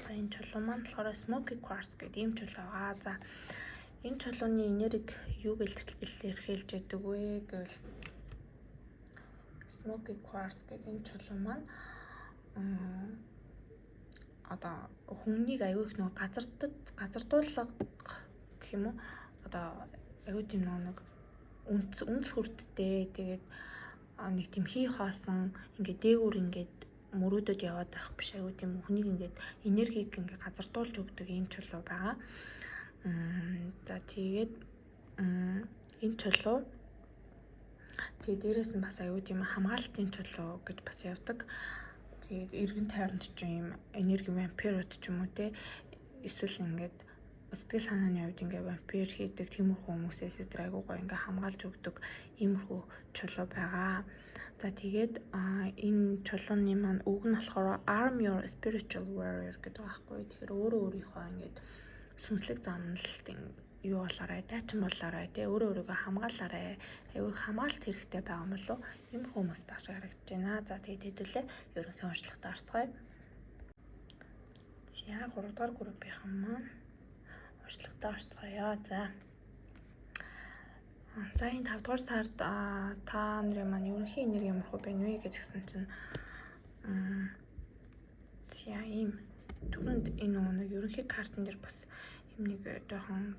За энэ чулуу маань болохоор Smoky Quartz гэдэг ийм чулуу байгаа. За энэ чулууны энерги юуг илэрхийлж байдаг вэ гэвэл Smoky Quartz гэдэг энэ чулуу маань одоо хүнийг аюу их нэг газардуулах гэх юм уу одоо аюу тийм нэг үнс хүрттэй тэгээд нэг тийм хий хоосон ингээд дээгүүр ингээд мөрөөдөд яваад байх биш аюу тийм хүнийг ингээд энергийг ингээд газардуулж өгдөг ийм чулуу байгаа. За тэгээд энэ чулуу тэгээд дээрэс нь бас аюу тийм хамгаалтын чулуу гэж бас явдаг. Тэгээд эргэн тойронд ч юм энерги вампирууд ч юм уу те эсвэл ингээд сэтгэл санааны хувьд ингээд вампир хийдэг тиймэрхүү хүмүүсээс тэр аюу гоо ингээд хамгаалж өгдөг иймэрхүү чулуу байгаа. За тэгээд энэ чулууны маань үг нь болохоор Arm Your Spiritual Warrior гэдэг байгаа байхгүй. Тэгэхээр өөрийнхөө ингээд сүнслэг замналалтын юу болоорой, дайчин болоорой те өөрийгөө хамгаалаарай. Аюу хамгаалт хэрэгтэй байгаа юм болов. Ийм хүмүүс байх шиг харагдаж байна. За тэгээд хэдүүлээ ерөнхий уншлагт орцгоё. За 3 дугаар группийнхан маань уншлагт орцгоё. За энэ 5 дугаар сард та нарын маань ерөнхий энерги ямархуу байна вэ гэсэн чинь за ийм түрүүнд энэ нэг ерөнхий картн дээр бас юм нэг жоохон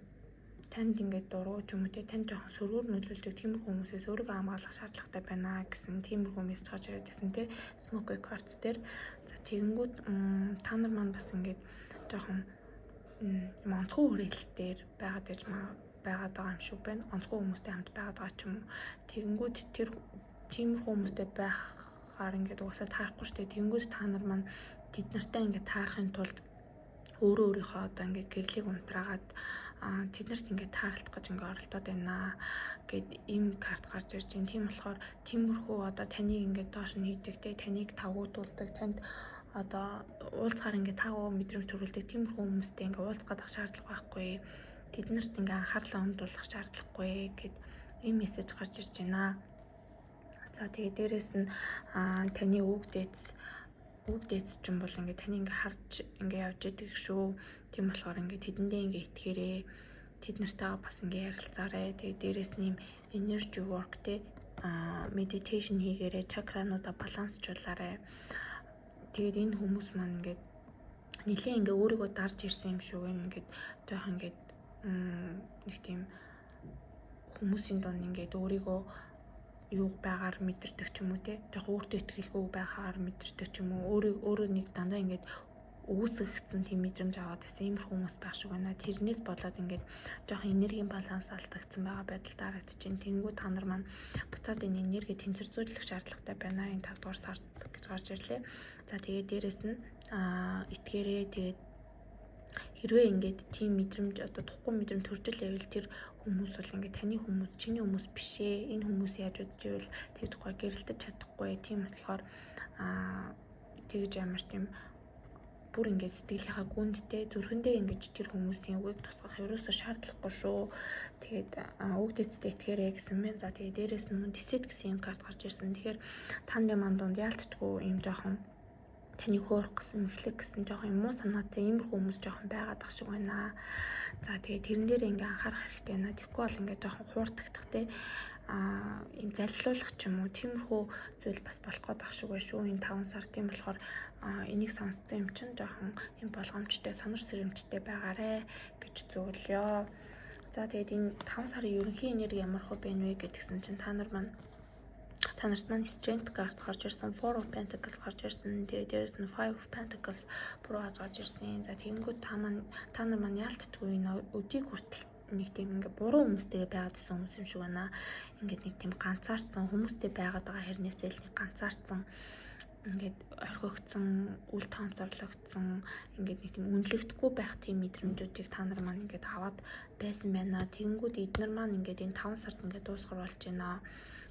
танд ингээд дургуй ч юм уу те танд жоохон сөргөөр нөлөөлдөг тиймэрхүү хүмүүсээс өөрийгөө хамгаалах шаардлагатай байна гэсэн тиймэрхүү мессеж гарч ирээд байсан те Smoky Quartz дээр. За тэгэнгүүт та нар маань бас ингээд жоохон онцгой хүрээлэлтээр байгаад байгаа юм шиг байна. Онцгой хүмүүстэй хамт байгаад байгаа ч юм уу. Тэгэнгүүт тэр тиймэрхүү хүмүүстэй байхаар ингээд угаасаа таарахгүй штэ. Тэгэнгүүт та нар маань тэд нартай ингээд таарахын тулд өөрийнхөө одоо ингээд гэрлийг унтраагаад тэднэрт ингээд таарлах гэж ингээд оролдоод байна гэд ийм карт гарч ирж байна. Тийм болохоор тиймэрхүү одоо таныг ингээд доош нь хийдэг те таныг тавгуудуулдаг танд одоо уулзахаар ингээд таагүй мэдрэмж төрүүлдэг тиймэрхүү хүмүүстэй ингээд уулзах шаардлага байхгүй. тэднэрт ингээ анхаарлаа хандуулах шаардлагагүй гэд ийм мессеж гарч ирж байна. За тэгээ дээрэс нь таны үг дээдс ч юм бол ингээ таны ингээ харж ингээ явж идэг шүү. Тийм болохоор ингээ тэдэндээ ингээ итгээрээ тэд нартайгаа бас ингээ ярилцаарай. Тэгээ дээрэс нь ийм energy work те meditation хийгээрэй, чакрануудаа балансжуулаарай. Тэгээд энэ хүмүүс маань ингээд нэлээ ингээ өөрийгөө дарж ирсэн юм шүү гэн ингээд жоох ингээд нэг тийм хүмүүсийн донд ингээд өөрийгөө юу байгаар мэдэрдэг ч юм уу те жоох өөртөө ихтгэлгүй байхаар мэдэрдэг ч юм уу өөрөө нэг дандаа ингээд үүсгэсэн тийм мэдрэмж аваад байсан иймэр хүмүүс байх шиг байна. Тэрнээс болоод ингээд жоох энергийн баланс алдагдсан байгаа байдал дарагдчихээн. Тэнгүү та нар маань буцаад энэ энерги тэнцвэрзүүлэх шаардлагатай байна. Энэ 5 дугаар сард гэж гарч ирлээ. За тэгээд дээрэс нь итгээрээ тэгээд хэрвээ ингээд тийм мэдрэмж одоо тухгүй мэдрэмж төрж ивэл тэр хүмүүс бол ингээд таны хүмүүс чиний хүмүүс биш ээ. Энэ хүмүүс яаж бодож ивэл тэгж гоо гэрэлтэж чадахгүй. Тийм болохоор тэгж ямар тийм бүр ингээд сэтгэлийнхаа гүндтэй зүрхэндээ ингээд тэр хүмүүсийн үгийг тусгах ерөөсөө шаардлагагүй шүү. Тэгээд үг дэцтэй итгээрэй гэсэн мэн. За тэгээд дээрэс нь дисет гэсэн юм карт гарч ирсэн. Тэгэхээр та нарын манд донд яалтчгүй юм жоохон таны хөөрөх гэсэн мэхлэг гэсэн жоохон юм уу санаатай иймэрхүү хүмүүс жоохон байгаад ах шиг байна. За тэгээд тэрэн дээр ингээ анхаарах хэрэгтэй байна. Тэгэхгүй бол ингээ жоохон хуурдагдах те ийм заллуулах ч юм уу тиймэрхүү зүйл бас болох гээд ах шиг байна шүү. Энэ 5 сар тийм болохоор энийг сонссон юм чинь жоохон юм болгоомжтой сонор сэрэмжтэй байгаарэ гэж зөвлөё. За тэгээд энэ 5 сарын ерөнхий энерги ямар хөө байна вэ гэдгсэн чинь та нарт маань Strength card гарч ирсэн, 4 of Pentacles гарч ирсэн, тэгээд дээрэс нь 5 of Pentacles буруу гарч ирсэн. За тэгэнгүүт та нар маань яалтчгүй энэ өдийг хүртэл нэг тийм ингээ буруу хүмүүстэй байгаад байсан хүмүүс юм шиг байна. Ингээд нэг тийм ганцаарцсан хүмүүстэй байгаад байгаа хэрнээсээ л нэг ганцаарцсан ингээд орхигдсон, үл тоомцорлогдсон, ингээд нэг тийм үнэлэгдэхгүй байх тийм мэдрэмжүүдийг та нар маань ингээд аваад байсан байна. Тэгэнгүүт эднэр маань ингээд энэ 5 сард ингээд дуусгар болж байна.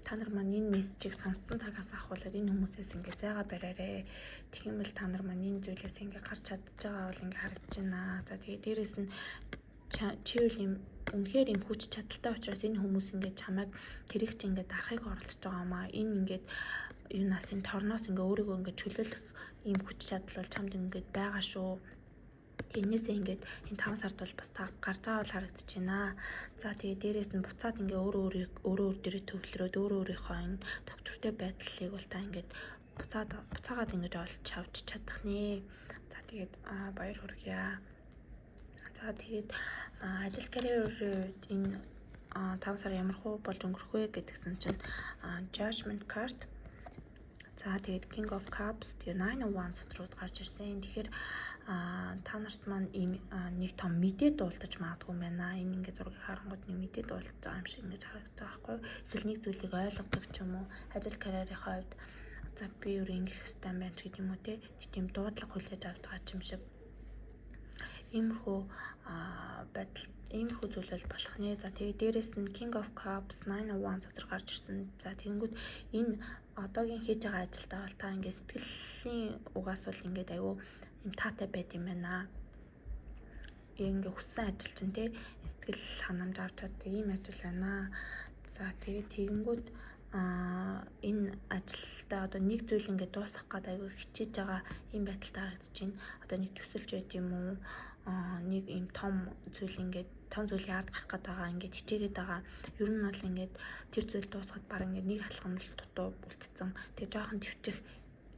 Та нар маань энэ мессежийг сонссон цагаас ахуулаад энэ хүмүүсээс ингээд зайгаа бариарэ. Тэгвэл та нар маань энэ зүйлээс ингээд гарч чадж байгаа бол ингээд харагдаж байна. За тэгээ дээрэс нь чи үл юм үнэхээр юм хүч чадалтай учраас энэ хүмүүс ингээд чамайг тэрийг чи ингээд дарахыг оролдож байгаа маа. Энэ ингээд юунаас энэ торноос ингээ өөрийгөө ингээ чөлөөлөх ийм хүч чадал бол чамд ингээд байгаа шүү. Энээсээ ингээд энэ 5 сард бол бас та гарч байгаа бол харагдаж байна. За тэгээ дээрэс нь буцаад ингээ өөрөө дээрээ төвлөрөөд өөрийнхөө энэ доктортой байдлыг бол та ингээд буцаагаад ингэж олж авч чадах нэ. За тэгээд баяр хүргье. За тэгээд ажил карьерийн үед энэ 5 сар ямар хөө болж өнгөрөх вэ гэдгсэн чинь Judgment card. За тэгээд King of Cups тэгээд 9 of Wands руу гарч ирсэн. Тэгэхээр та нарт маань ийм нэг том мэдээ дуулдаж магадгүй юм байна. Энэ ингээ зургийг харангууд нэг мэдээ дуулдаж байгаа юм шиг ингэж харагдаж байгаа байхгүй юу? Эсвэл нэг зүйлийг ойлгодог ч юм уу? Ажил карьерийн хувьд за би юу ингэх хэвээр байна ч гэдэг юм уу те. Тийм дуудлага хүлээж авч байгаа юм шиг. Иймэрхүү байдал иймэрхүү зүйл бол болох нэ. За тэгээд дээрэс нь King of Cups 9 of Wands гарч ирсэн. За тэгэнгүүт энэ одоогийн хийж байгаа ажилдаа бол та ингээд сэтгэлийн угаас бол ингээд аюу юм таатай байд юм байна. Ингээ хүссэн ажил чинь те сэтгэл ханамж авч чаддаг ийм ажил байна. За тэгээд тэгэнгүүт энэ ажилдаа одоо нэг зүйл ингээд дуусгах гэдэг аюу хичээж байгаа ийм байдал харагдаж байна. Одоо нэг төсөлж байд юм уу? Нэг ийм том зүйл ингээд том зүйлийн ард гарах гээд байгаа ингээд хичээгээд байгаа. Ер нь бол ингээд тэр зүйл дуусгаад баг ингээд нэг алхамл дутуу үлдсэн. Тэгээ жоохон төвчих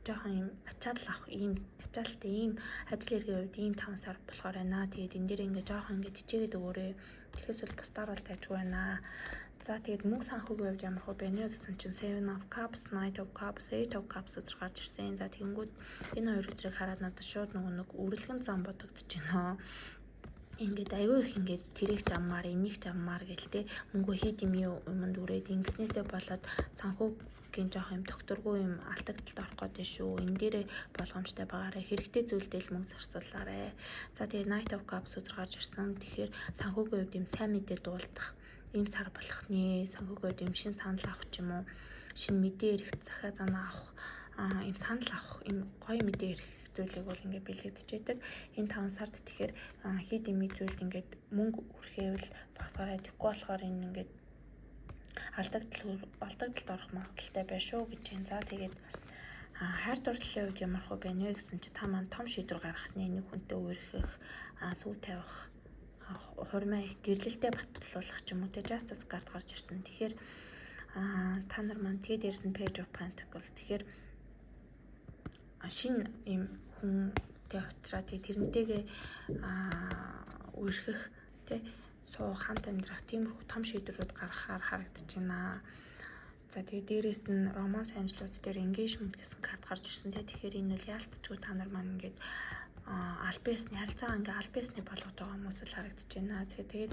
жоохон юм ачаал авах ийм ачаалтай ийм ажил хэргийн үед ийм 5 сар болохоор байна. Тэгээд энэ дээр ингээд жоохон ингээд хичээгээд өгөөрэй. Тэгэхээс бол бусдаар бол тажгүй байна. За тэгээд мөнгө санхүүгийн хувьд ямар хөө байна вэ гэсэн чинь 7 of Cups, Knight of Cups, 8 of Cups зэрэг гарч ирсэн. За тэгэнгүүт энэ хоёр үзрийг хараад надад шууд нэг үргэлгэн зам бодогдож байна. Ингээд аюу их ингээд тэрийг заммаар энийг заммаар гэлтэй мөнгө хийд юмд үрээд ингэснээсээ болоод санхүүгийн жоох юм докторгүй юм алдагдалд орох гээд шүү. Энэ дээрээ болгоомжтой байгаарэ. Хэрэгтэй зүйлдээ л мөнгө зарцуулаарэ. За тэгээ Knight of Cups үзэр гарч ирсэн. Тэгэхээр санхүүгийн хувьд юм сайн мэдээ дуулдах ийм сар болох нэ. Санхүүгийн хувьд юм шин санал авах ч юм уу. Шинэ мэдээ эрх захиа занаа авах ийм санал авах ийм гоё мэдээ ирэх зүйлийг бол ингээд бэлэгдэжээдэг. Энэ 5 сард тэгэхээр хит имийг зүйлд ингээд мөнгө үрхэвэл багасгараад ихгүй болохоор энэ ингээд алдагдалд орох магадaltaй байна шүү гэж байна. За тэгээд хайр дурлалын үед ямар хөө байна вэ гэсэн чи та маань том шийдвэр гаргах нэг хүнтэй үерхэх, сүү тавих, хурмаа их гэрлэлтэд батлуулах ч юм уу те justice card гарч ирсэн. Тэгэхээр та нар маань тэгээ дээрс нь Page of Pentacles. Тэгэхээр шинэ ийм хүнтэй уучраад тэрнтэйгээ үерхэх те суух хамт амьдрах тиймэрхүү том шийдвэрүүд гаргахаар харагдаж байна. За тэгээ дээрээс нь романс амжилтууд дээр engagement гэсэн карт гарч ирсэн те. Тэгэхээр энэ үл яалтчгүй та нар маань ингээд албан ёсны харилцаагаа ингээд албан ёсны болгож байгаа хүмүүс л харагдаж байна. Тэгээд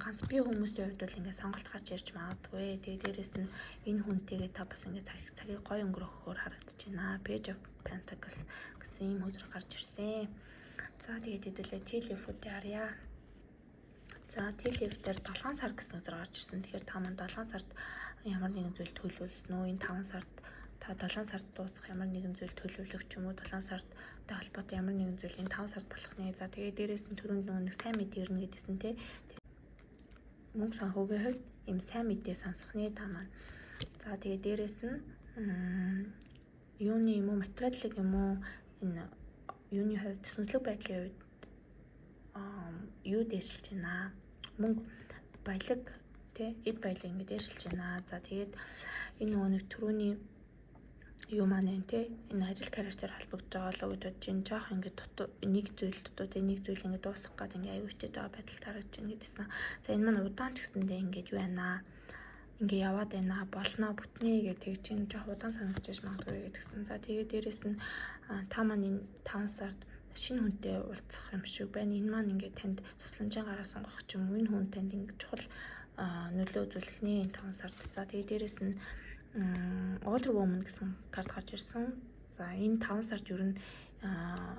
ганц бие хүмүүсийн хувьд бол ингээд сонголт гарч ирж магадгүй. Тэгээд дээрээс нь энэ хүнтэйгээ та бас ингээд цагийг гоё өнгөрөөхөөр харагдаж байна. Page of Pentacles гэсэн ийм өдөр гарч ирсэн. За тэгээд хэдүүлээ tea leaf-үүдээ харъя. За tea leaf дээр 7 сар гэсэн өдөр гарч ирсэн. Тэгэхээр та маань 7 сард ямар нэгэн зүйл төлөвлөсөн үү? Энэ 5 сард та 7 сард дуусах ямар нэгэн зүйл төлөвлөх ч юм уу 7 сардтай холбоотой ямар нэгэн зүйл энэ 5 сард болох нэ. За тэгээд дээрээс нь түрүүнд нэг сайн мэдээ ирнэ гэдсэн те. Мөнгө санхүүгийн хувьд ийм сайн мэдээ сонсох нэ та маань. За тэгээд дээрээс нь юуны юм уу материалын юм уу энэ юуны хувьд сүнслэг байдлын хувьд юу дээшилж байна. Мөнгө баялаг тэ эд баялаг ингэ дээшилж байна. За тэгээд энэ нөгөө нэг түрүүний юу маань вэ те энэ ажил карьерээр холбогдож байгаа лөө гэж бодож энэ жоох ингээд нэг зүйл дутуу те нэг зүйл ингээд дуусгах гээд ингээд аюулчиж байгаа байдал тарагч байна гэдсэн. За энэ маань удаан ч гэсэндээ ингээд юу байна. Ингээ яваад байна болно бүтнээ гэж тэгж чинь жоох удаан санагдаж магадгүй гэдгсэн. За тэгээд дээрэс нь та маань энэ 5 сард шинэ хүнтэй уулзах юм шиг байна. Энэ маань ингээ танд тусламжийн гараа сонгох ч юм уу энэ хүн танд ингээ чухал нөлөө үзүүлэх нэ энэ 5 сард. За тэгээд дээрэс нь Older Woman гэсэн карт гарч ирсэн. За энэ 5 сард ер нь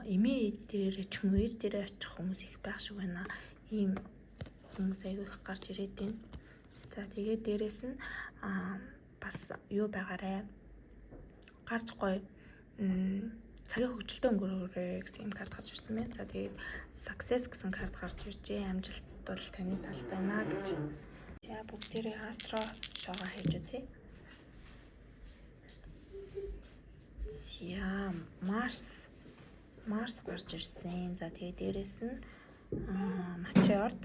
эмээ дээр ч юм уу ээж дээр очих хүмүүс их байх шиг байна. Ийм хүмүүс аягүй их гарч ирээд байна. За тэгээд дээрэс нь бас юу байгаарэ гарч гоё цагийн хөгжилтэй өнгөрөөрэй гэсэн юм карт гарч ирсэн байна. За тэгээд success гэсэн карт гарч иржээ. Амжилт бол таны талд байна гэж. За бүгдээрээ астро шогаа хийж үзье. За Марс гарч ирсэн. За тэгээд дээрэс нь Matriarch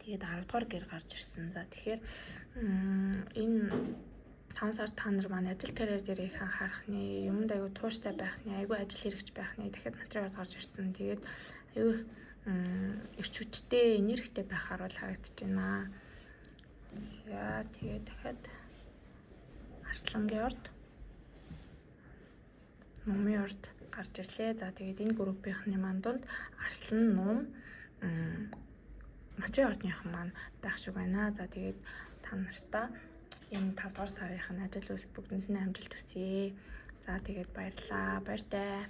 тэгээд 10 дугаар гэр гарч ирсэн. За тэгэхээр энэ 5 сар та нар маань ажил карьер дээр их анхаарах нэ, юмд аягүй тууштай байх нэ, аягүй ажил хэрэгч байх нэ. Дахиад материал гарч ирсэн. Тэгээд аягүй эрч хүчтэй, энергитэй байхаар бол харагдаж байна. За тэгээд дахиад Арслангийн орд, Нумын орд гарч ирлээ. За тэгээд энэ группийнхны маань донд Арслан, Нум, материал ордныхан маань байх шиг байна. За тэгээд та нартаа энэ 5 дугаар сарын ажил үйлс бүгдэнд нь амжилт хүсье. За тэгээд баярлалаа. Баяртай.